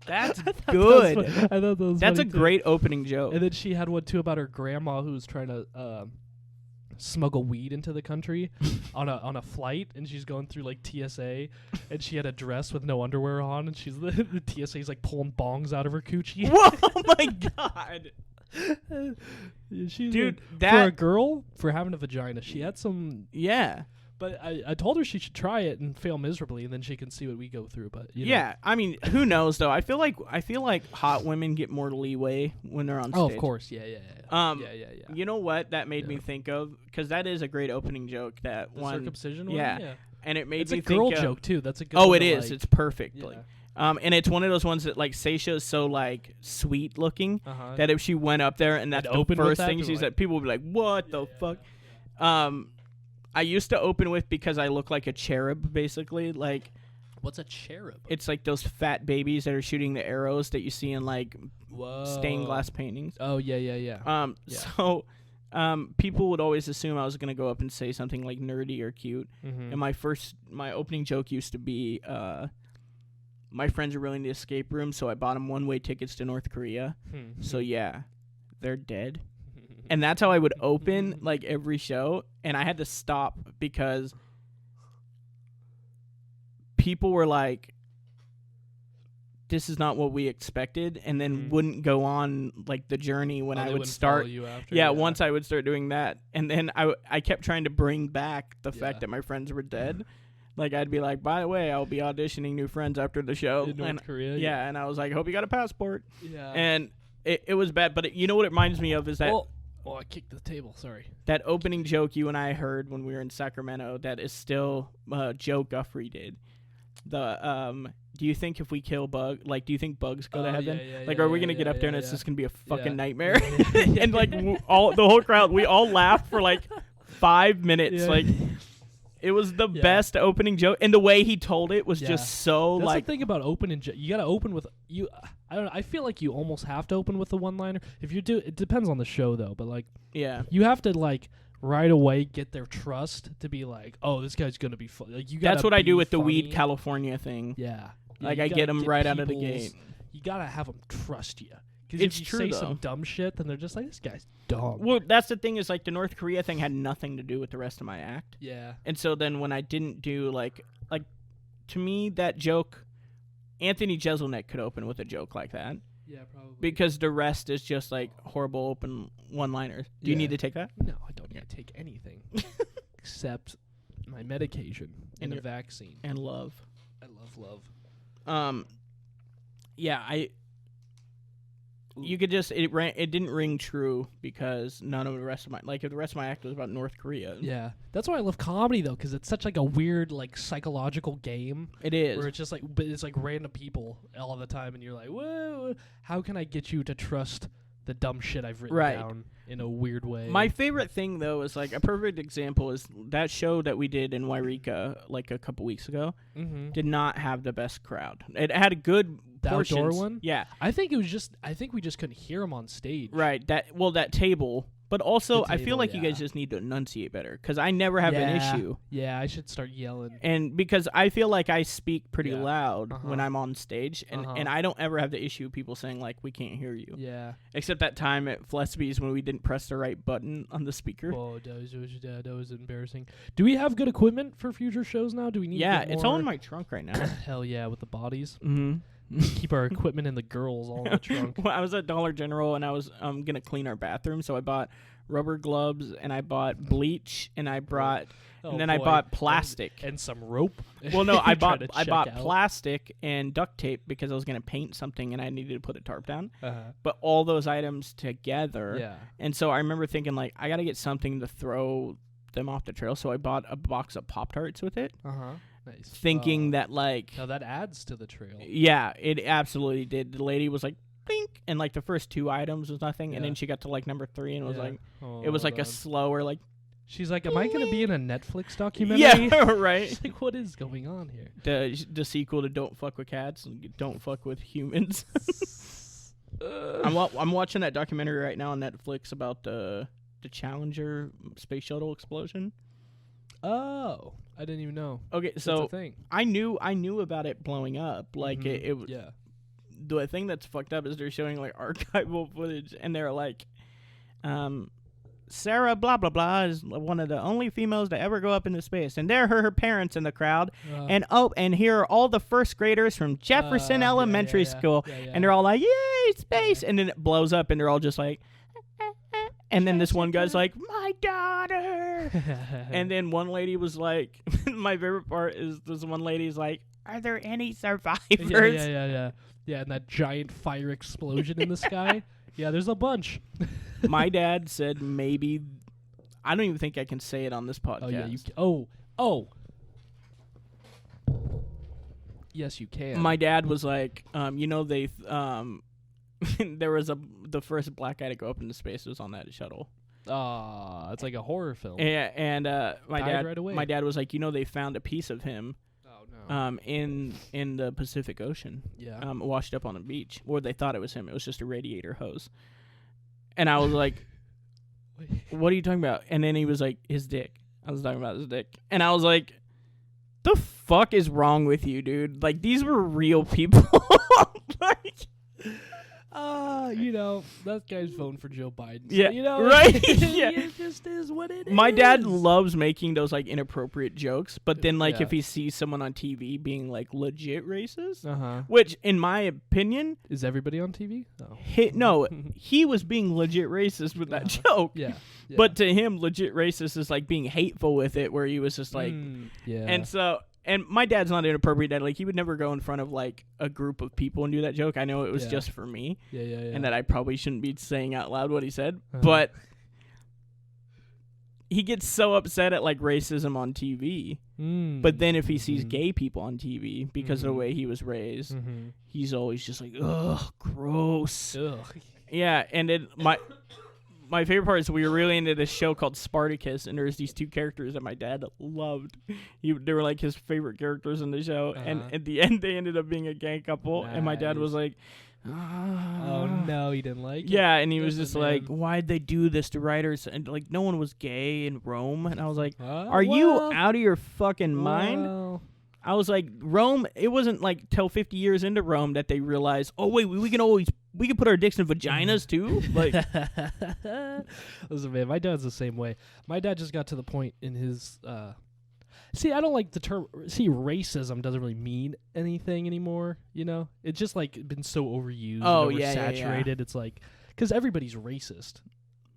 That's good. I thought that was That's a funny too. great opening joke. And then she had one too about her grandma who was trying to smuggle weed into the country on a flight, and she's going through like TSA, and she had a dress with no underwear on, and she's the TSA's like pulling bongs out of her coochie. Whoa, oh my god. She's Dude, like, for a girl, for having a vagina, she had some. Yeah. But I told her she should try it and fail miserably, and then she can see what we go through. But yeah, I mean, who knows though? I feel like hot women get more leeway when they're on stage. Oh, of course, yeah. You know what that made me think of? Because that is a great opening joke. That the one, circumcision one. yeah. And it made It's me a girl think of, joke too. That's a good. Oh, one it to is. like. It's perfect. Yeah. Like, and it's one of those ones that like Seisha's so like sweet looking Uh-huh. that if she went up there and that's And the opened with first that, thing they're she like- said, people would be like, "What the fuck?" I used to open with because I look like a cherub, basically. Like, What's a cherub? it's like those fat babies that are shooting the arrows that you see in like Whoa. stained glass paintings. Oh yeah. Yeah. So, people would always assume I was gonna go up and say something like nerdy or cute. Mm-hmm. And my opening joke used to be, my friends are really in the escape room, so I bought them one-way tickets to North Korea. So yeah, they're dead. And that's how I would open like every show, and I had to stop because people were like, "This is not what we expected," and then wouldn't go on like the journey when I would start. You after, Yeah, once I would start doing that, and then I kept trying to bring back the fact that my friends were dead. Like I'd be like, "By the way, I'll be auditioning new friends after the show." in North Korea. Yeah, and I was like, "Hope you got a passport." Yeah. And it was bad, but you know what it reminds me of is that. Oh, I kicked the table. Sorry. That opening joke you and I heard when we were in Sacramento, that is still Joe Guffrey did. Do you think if we kill do you think bugs go to heaven? Are we gonna get up there and it's just gonna be a fucking nightmare? And like the whole crowd, we all laughed for like 5 minutes. Yeah. Like it was the best opening joke, and the way he told it was just so That's like. the thing about opening. You gotta open with you. I don't know. I feel like you almost have to open with the one-liner. If you do, it depends on the show though. But like, yeah, you have to like right away get their trust to be like, oh, this guy's gonna be fun. Like you. That's what I do with the funny. Weed California thing. Yeah. Like you I gotta get them right out of the gate. You gotta have them trust you. Because It's if you true, say though. some dumb shit, then they're just like, this guy's dumb. Well, that's the thing is like the North Korea thing had nothing to do with the rest of my act. Yeah. And so then when I didn't do like to me that joke, Anthony Jeselnik could open with a joke like that Yeah, probably. because the rest is just like horrible open one-liners. Do you need to take that? No, I don't need to take anything except my medication and a vaccine. And love. I love love. Yeah, you could just it didn't ring true because none of the rest of my if the rest of my act was about North Korea. Yeah, that's why I love comedy though, because it's such like a weird like psychological game. It is. Where it's just like, but it's like random people all the time, and you're like, whoa, how can I get you to trust the dumb shit I've written down in a weird way? My favorite thing though is like a perfect example is that show that we did in Wairika like a couple weeks ago. Did not have the best crowd. It had a good portions. Outdoor one. Yeah, I think we just couldn't hear him on stage. right. That table. But also, I feel table, like you guys just need to enunciate better because I never have an issue. Yeah, I should start yelling. And because I feel like I speak pretty Yeah. loud when I'm on stage, and I don't ever have the issue of people saying like we can't hear you. Yeah. Except that time at Flesby's when we didn't press the right button on the speaker. Oh, that was embarrassing. Do we have good equipment for future shows now? Do we need? Yeah, to get it's more? all in my trunk right now. Hell yeah, with the bodies. Mm-hmm. Keep our equipment and the girls all in the trunk. Well, I was at Dollar General and I was gonna clean our bathroom, so I bought rubber gloves and I bought bleach and I brought and then I bought plastic and some rope. Well, no, I Try bought to I check bought out. plastic and duct tape because I was gonna paint something and I needed to put a tarp down. Uh-huh. But all those items together, Yeah. And so I remember thinking like I gotta get something to throw them off the trail, so I bought a box of Pop-Tarts with it. Nice. Thinking that like Now that adds to the trail. yeah, it absolutely did. The lady was like blink, and like the first 2 items was nothing, and Yeah. then she got to like number 3 and was Yeah. like Oh, it was like God. a slower like She's like, am I going to be in a Netflix documentary? yeah right. She's like, what is going on here? The sequel to Don't Fuck with Cats and Don't Fuck with Humans. I'm watching that documentary right now on Netflix about the Challenger space shuttle explosion. Oh, I didn't even know. Okay, That's so a thing. I knew about it blowing up. Like Yeah. The thing that's fucked up is they're showing like archival footage, and they're like, Sarah blah blah blah is one of the only females to ever go up into space, and there are her parents in the crowd, and here are all the first graders from Jefferson Elementary School, and they're all like, yay, space, and then it blows up, and they're all just like, and then this one guy's like, my daughter, and then one lady was like, my favorite part is this one lady's like, are there any survivors? Yeah, and that giant fire explosion in the sky. Yeah, there's a bunch. My dad said maybe. I don't even think I can say it on this podcast. Oh. Yes, you can. My dad was like, they there was the first black guy to go up into space was on that shuttle. It's like a horror film. And my Died right away. my dad was like, they found a piece of him. Oh no. In the Pacific Ocean. Yeah. Washed up on a beach, or they thought it was him. It was just a radiator hose. And I was like, what are you talking about? And then he was like, his dick. I was talking about his dick. And I was like, the fuck is wrong with you, dude? Like, these were real people. Like, that guy's voting for Joe Biden. Yeah, So, right? Yeah. It just is what it is. my dad loves making those, like, inappropriate jokes. But then, like, Yeah. if he sees someone on TV being, like, legit racist, Uh-huh. which, in my opinion, Is everybody on TV? Oh. he was being legit racist with that joke. Yeah. But to him, legit racist is like being hateful with it, where he was just like, yeah. and my dad's not inappropriate dad. Like, he would never go in front of like a group of people and do that joke. I know it was Yeah. just for me, Yeah. and that I probably shouldn't be saying out loud what he said. Uh-huh. But he gets so upset at like racism on TV. But then if he sees gay people on TV because of the way he was raised, he's always just like, ugh, gross. Ugh. Yeah, and then my favorite part is we were really into this show called Spartacus, and there's these two characters that my dad loved. They were like his favorite characters in the show, and at the end they ended up being a gay couple, and my dad was like, Oh no, he didn't like it. yeah, and he was Listen, just like, man. why'd they do this to writers? And like, no one was gay in Rome, and I was like, are Well, you out of your fucking mind? well. I was like, Rome, it wasn't like till 50 years into Rome that they realized, oh wait, we can put our dicks in vaginas too. Like, Listen, man, my dad's the same way. My dad just got to the point in his see, I don't like the term. See, racism doesn't really mean anything anymore. It's just like been so overused, Oh, and yeah, yeah, oversaturated. It's like because everybody's racist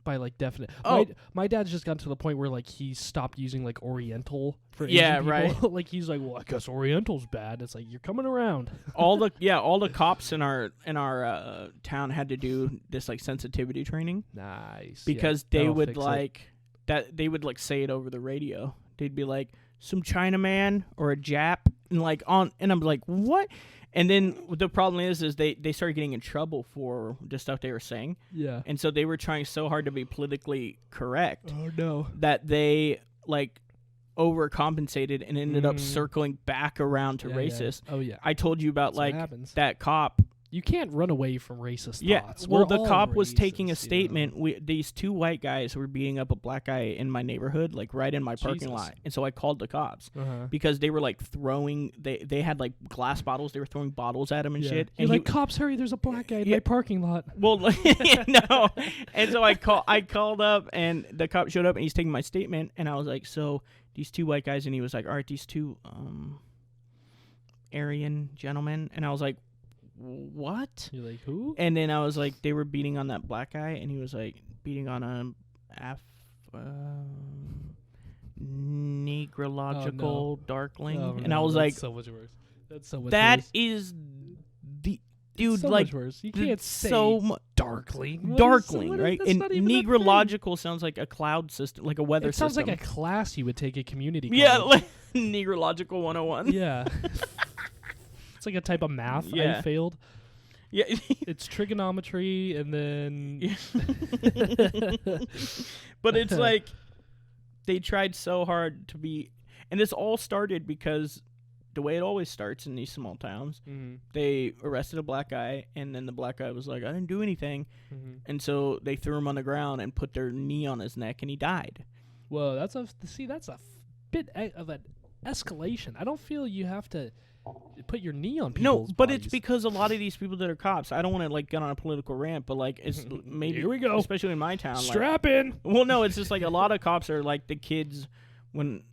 by like definite. Oh. My dad's just gotten to the point where like he stopped using like Oriental for Yeah, Asian right. people. Like he's like, well, I guess Oriental's bad. It's like you're coming around. all the cops in our town had to do this like sensitivity training Nice. because Yeah, they that'll would fix it. like that they would like say it over the radio. They'd be like, some Chinaman or a Jap, and I'm like, what? And then the problem is they started getting in trouble for the stuff they were saying, Yeah. and so they were trying so hard to be politically correct Oh no. that they like overcompensated and ended up circling back around to Yeah, racist. Yeah. Oh yeah. I told you about That's what like happens. that cop. You can't run away from racist Yeah, thoughts. well, We're the all cop was taking a racist, statement. These two white guys were beating up a black guy in my neighborhood, like right in my parking Jesus. lot. And so I called the cops Uh-huh. because they were like throwing. They had like glass bottles. They were throwing bottles at him and shit. You're And like, cops, hurry! There's a black guy in Yeah. my parking lot. well, no. And so I called up, and the cop showed up, and he's taking my statement, and I was like, so these two white guys, and he was like, all right, these two Aryan gentlemen, and I was like, what? You're like, who? And then I was like, they were beating on that black guy, and he was like beating on a negrological darkling, Oh, and no, I was that's like, so much worse. That's so much that worse. is the It's dude, so like much worse. You th- can't say so darkling. darkling, right? That's And not even a thing. negrological sounds like a cloud system, like a weather It sounds system. like a class you would take at community yeah, college. like negrological 101. Yeah. It's like a type of math Yeah. I failed. Yeah. It's trigonometry and then But it's like they tried so hard to be, and this all started because the way it always starts in these small towns. Mm-hmm. They arrested a black guy, and then the black guy was like, I didn't do anything. Mm-hmm. And so they threw him on the ground and put their knee on his neck, and he died. Well, that's a bit of an escalation. I don't feel you have to put your knee on people's No, but bodies. it's because a lot of these people that are cops, I don't want to like get on a political rant, but like it's maybe Here we go. especially in my town. Strap in. Well, no, it's just like a lot of cops are like the kids when,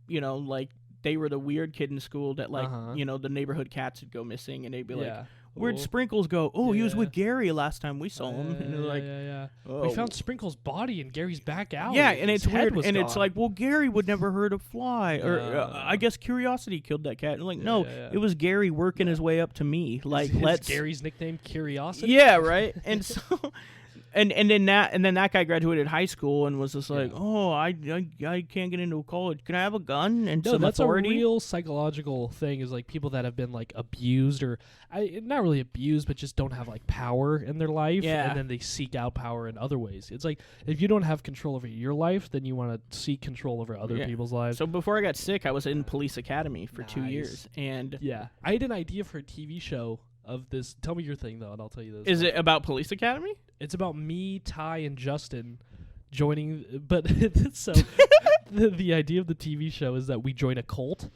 like they were the weird kid in school that like, the neighborhood cats would go missing and they'd be like, where'd Sprinkles go? Oh, he was with Gary last time we saw him. And they're like, we found Sprinkles' body in Gary's back alley. Yeah, and His it's head weird. was And gone. it's like, well, Gary would never hurt a fly. Or I guess Curiosity killed that cat. And like, no, it was Gary working his way up to me. Like, let's Gary's nickname Curiosity? Yeah, right. And so and then that guy graduated high school and was just like, oh, I can't get into college. Can I have a gun and some that's authority? a real psychological thing. Is like people that have been like abused or not really abused, but just don't have like power in their life, Yeah. and then they seek out power in other ways. It's like if you don't have control over your life, then you want to seek control over other people's lives. So before I got sick, I was in police academy for 2 years, and I had an idea for a TV show of this. Tell me your thing though, and I'll tell you this. Is it about police academy? It's about me, Ty, and Justin joining. But so the idea of the TV show is that we join a cult.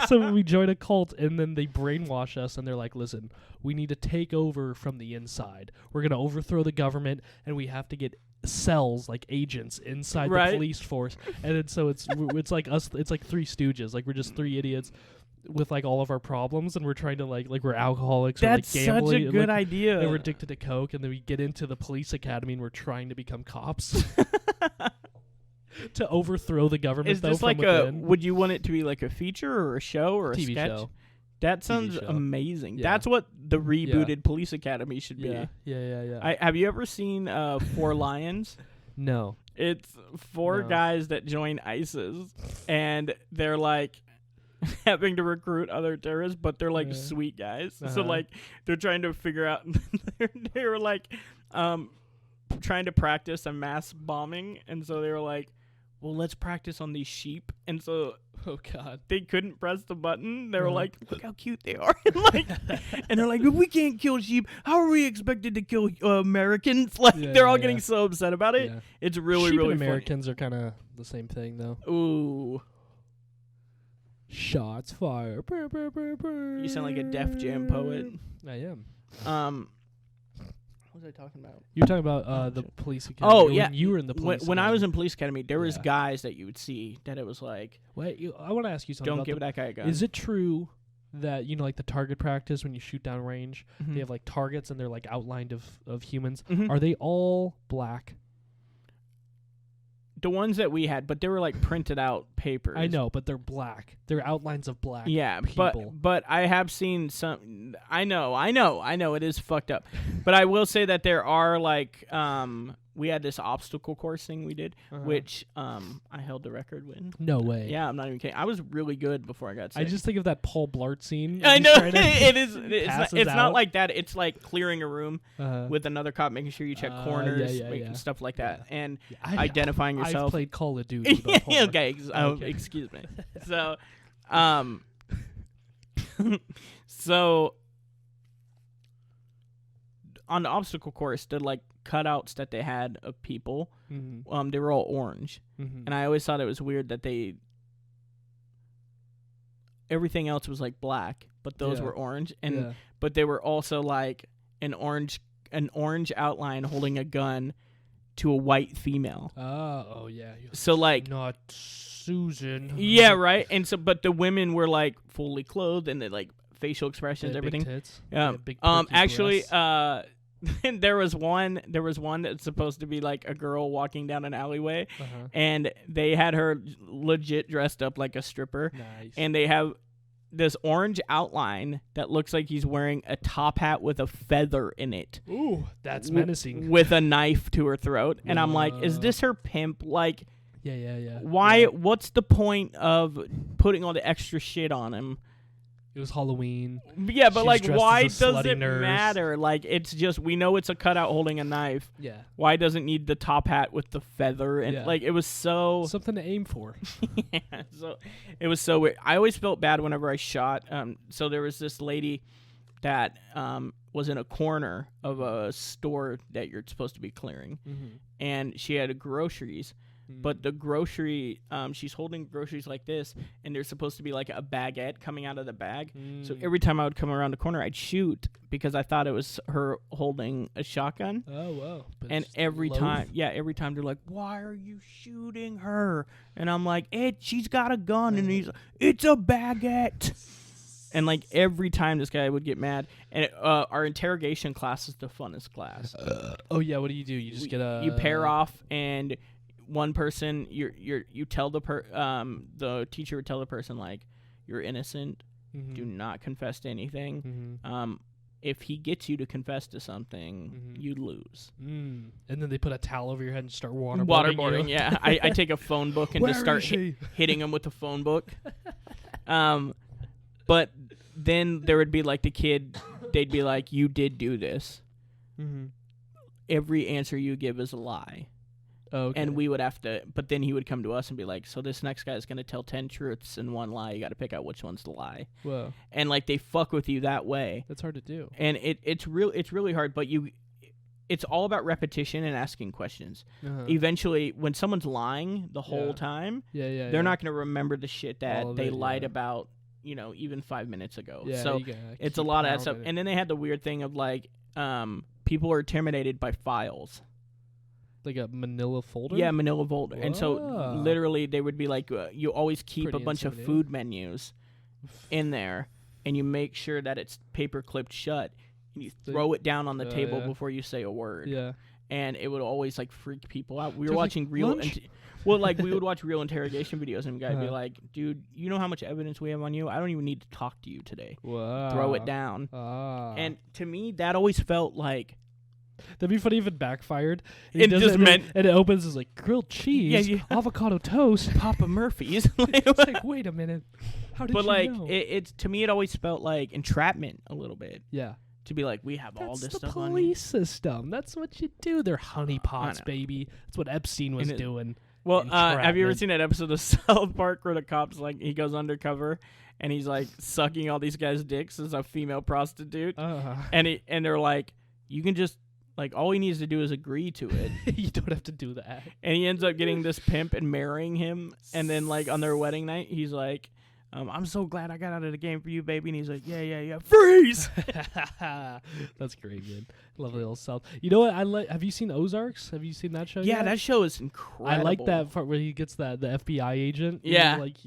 So we join a cult, and then they brainwash us, and they're like, "Listen, we need to take over from the inside. We're gonna overthrow the government, and we have to get cells like agents inside the police force." And then so it's like us. It's like Three Stooges. Like we're just three idiots with like all of our problems, and we're trying to like we're alcoholics. That's or, like, gambling, such a good and, idea. And we're addicted to coke, and then we get into the police academy, and we're trying to become cops to overthrow the government. Is this from like within. would you want it to be like a feature or a show or a TV sketch? show? That sounds show. amazing. Yeah. That's what the rebooted police academy should be. Yeah. Have you ever seen Four Lions? No. It's four guys that join ISIS, and they're like having to recruit other terrorists, but they're like sweet guys. So like they're trying to figure out. they were like trying to practice a mass bombing, and so they were like, well, let's practice on these sheep. And so, oh god, they couldn't press the button. They were like, look how cute they are. And they're like, if we can't kill sheep, how are we expected to kill Americans? Like, they're all getting so upset about it. Yeah. It's really, sheep really and Americans are kind of the same thing, though. funny. Ooh. Shots fired. You sound like a Def Jam poet. I am. What was I talking about? You're talking about the police academy. Oh, yeah. When you were in the police When I academy. was in police academy, there was guys that you would see that it was like, Wait, I want to ask you something. don't about give that guy a gun. Is it true that, like the target practice when you shoot down range, Mhm. they have like targets and they're like outlined of humans? Mhm. Are they all black? The ones that we had, but they were like printed out papers. I know, but they're black. They're outlines of black but people. I have seen some. I know. It is fucked up, but I will say that there are like we had this obstacle course thing we did, which I held the record with. No way. Yeah, I'm not even kidding. I was really good before I got sick. I just think of that Paul Blart scene. I He's know trying to it is. passes It's not out. like that. It's like clearing a room Uh-huh. with another cop, making sure you check corners, making stuff like that, and identifying yourself. I've played Call of Duty. Before. Okay, Okay. excuse me. So, so on the obstacle course, the like cutouts that they had of people, Mm-hmm. they were all orange, Mm-hmm. and I always thought it was weird that everything else was like black, but those were orange, and but they were also like an orange outline holding a gun to a white female. Oh yeah. So like Not Susan. yeah, right. And so but the women were like fully clothed and they like facial expressions, everything. Big tits. Big Actually breasts. there was one that's supposed to be like a girl walking down an alleyway, and they had her legit dressed up like a stripper. Nice. And they have this orange outline that looks like he's wearing a top hat with a feather in it. Ooh, that's menacing. With a knife to her throat. And I'm like, is this her pimp? Like, Yeah. why? What's the point of putting all the extra shit on him? It was Halloween. Yeah, but She's like, dressed why as a does slutty it nurse. matter? Like, it's just, we know it's a cutout holding a knife. Yeah. Why does it need the top hat with the feather? And like, it was so something to aim for. yeah, so it was so weird. I always felt bad whenever I shot. So there was this lady that was in a corner of a store that you're supposed to be clearing, and she had groceries. But the grocery, she's holding groceries like this, and there's supposed to be like a baguette coming out of the bag. So every time I would come around the corner, I'd shoot because I thought it was her holding a shotgun. Oh, wow. But And every time they're like, "Why are you shooting her?" And I'm like, she's got a gun. And he's like, "It's a baguette." And like every time this guy would get mad. And our interrogation class is the funnest class. Oh yeah, what do? You just get a... You pair off, and one person, you tell the teacher would tell the person, like, you're innocent, do not confess to anything. If he gets you to confess to something, you lose. And then they put a towel over your head and start waterboarding. Waterboarding, yeah. I take a phone book and just start hitting him with the phone book. But then there would be like the kid, they'd be like, you did do this. Every answer you give is a lie. Oh, okay. And we would have to, but then he would come to us and be like, so this next guy is going to tell 10 truths and 1 lie. You got to pick out which one's the lie. Whoa. And like they fuck with you that way. That's hard to do. And it's really hard, but it's all about repetition and asking questions. Eventually, when someone's lying the whole time, they're not going to remember the shit that they lied about, even 5 minutes ago. Yeah, so it's a lot of that stuff. And then they had the weird thing of like, people are intimidated by files. Like a manila folder? Yeah, manila folder. Whoa. And so literally they would be like, you always keep Pretty a bunch of food menus in there, and you make sure that it's paper clipped shut, and you throw it down on the table before you say a word. Yeah. And it would always like freak people out. We were watching we would watch real interrogation videos, and the guy would be like, dude, you know how much evidence we have on you? I don't even need to talk to you today. Wow. Throw it down. And to me, that always felt like, that'd be funny if it backfired. And it opens as like grilled cheese, avocado toast, Papa Murphy's. It's like, wait a minute, how did you know? It's to me, it always felt like entrapment a little bit. Yeah. To be like, we have all this stuff on you. That's the police system. That's what you do. They're honeypots, baby. That's what Epstein was doing. Well, have you ever seen that episode of South Park where the cops, like, he goes undercover and he's like sucking all these guys' dicks as a female prostitute, and they're like, you can just, like, all he needs to do is agree to it. You don't have to do that. And he ends up getting this pimp and marrying him, and then like on their wedding night, he's like, I'm so glad I got out of the game for you, baby. And he's like, yeah, freeze. That's great, man. Lovely little South. You know what? Have you seen Ozarks? Have you seen that show? Yeah, that show is incredible. I like that part where he gets the FBI agent. Yeah, like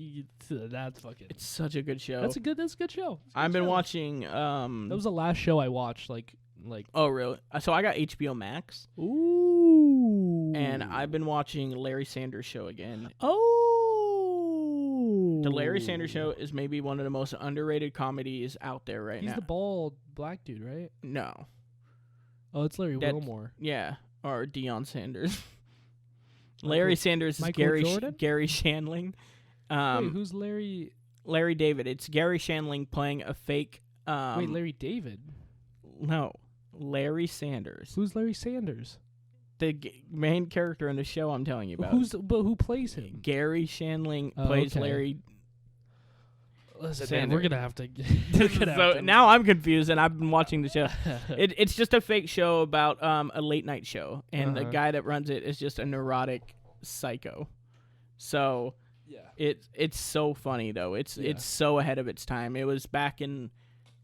that's fucking. It's such a good show. That's a good show. I've been watching. That was the last show I watched. Like. Oh really? So I got HBO Max. Ooh. And I've been watching Larry Sanders Show again. Oh. The Larry Sanders Show is maybe one of the most underrated comedies out there right now. He's the bald black dude, right? No. Oh, it's Larry Wilmore. Yeah, or Deion Sanders. Larry Sanders is Gary Shandling. Wait, who's Larry? Larry David. It's Gary Shandling playing a fake. Wait, Larry David? No, Larry Sanders. Who's Larry Sanders? The main character in the show I'm telling you about. Who plays him? Gary Shandling plays Larry. Listen, Sanders. Man, we're gonna have to. So now I'm confused, and I've been watching the show. It's just a fake show about a late night show, and the guy that runs it is just a neurotic psycho. So it's so funny though. It's so ahead of its time. It was back in.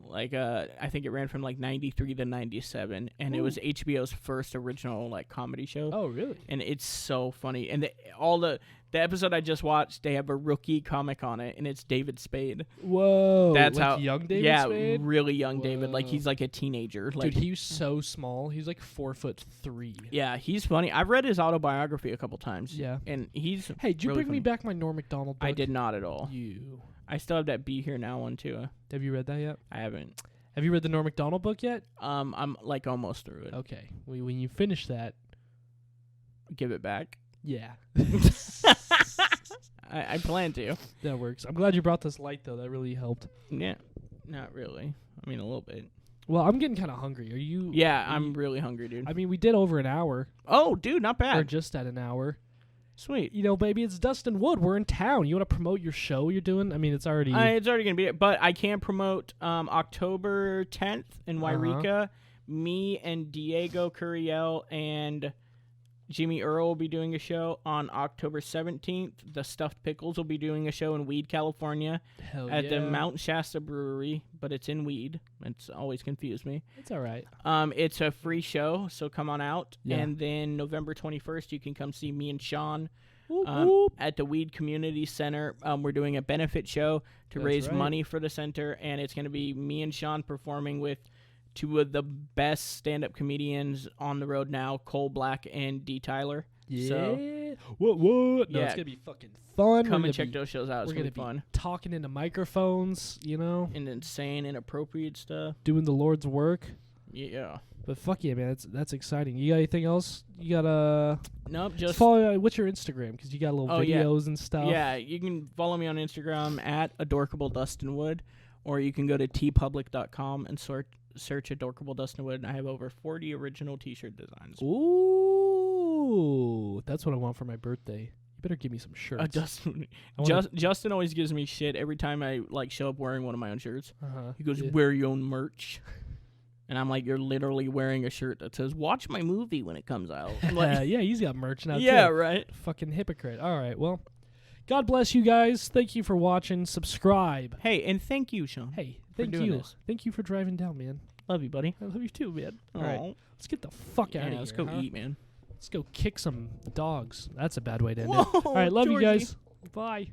Like I think it ran from like 93 to 97, and it was HBO's first original like comedy show. Oh, really? And it's so funny. And the episode I just watched, they have a rookie comic on it, and it's David Spade. Whoa, that's like how young David Spade? Yeah, really young David. Like he's like a teenager. Like, dude, he's so small. He's like 4'3". Yeah, he's funny. I've read his autobiography a couple times. Yeah, and he's hey, did you really bring me back my Norm Macdonald book? I did not at all. You. I still have that Be Here Now one too. Have you read that yet? I haven't. Have you read the Norm Macdonald book yet? I'm like almost through it. Okay. When you finish that, give it back. Yeah. I plan to. That works. I'm glad you brought this light though. That really helped. Yeah. Not really. I mean, a little bit. Well, I'm getting kind of hungry. Are you? Yeah, I'm really hungry, dude. I mean, we did over an hour. Oh, dude, not Or bad. just at an hour. Sweet. You know, baby, it's Dustin Wood. We're in town. You want to promote your show you're doing? I mean, it's already... It's already going to be it. But I can promote October 10th in Wairika. Me and Diego Curiel and Jimmy Earl will be doing a show on October 17th. The Stuffed Pickles will be doing a show in Weed, California at the Mount Shasta Brewery, but it's in Weed. It's always confused me. It's all right. It's a free show, so come on out. Yeah. And then November 21st, you can come see me and Sean Whoop, whoop. at the Weed Community Center. We're doing a benefit show to raise right. money for the center, and it's going to be me and Sean performing with two of the best stand-up comedians on the road now, Cole Black and D. Tyler. Yeah. So, what? No, yeah. it's going to be fucking fun. Come and check those shows out. It's We're going going to be fun. Talking into microphones, you know? And insane, inappropriate stuff. Doing the Lord's work. Yeah. But fuck yeah, man. That's exciting. You got anything else? You got Nope, just... follow. What's your Instagram? Because you got little videos and stuff. Yeah, you can follow me on Instagram at Adorkable Dustin Wood, or you can go to tpublic.com and search Adorkable Dustin Wood, and I have over 40 original T-shirt designs. Ooh, that's what I want for my birthday. You better give me some shirts. Justin always gives me shit every time I show up wearing one of my own shirts. He goes, "Wear your own merch," and I'm like, "You're literally wearing a shirt that says "Watch my movie" when it comes out." Yeah, he's got merch now. Yeah, too. right. Fucking hypocrite. All right, well, God bless you guys. Thank you for watching. Subscribe. Hey, and thank you, Sean. Hey, thank doing you. this. Thank you for driving down, man. Love you, buddy. I love you too, man. All Aw. right, let's get the fuck out of here. Let's go eat, man. Let's go kick some dogs. That's a bad way to end Whoa, it. All right, love Georgie. you guys. Bye.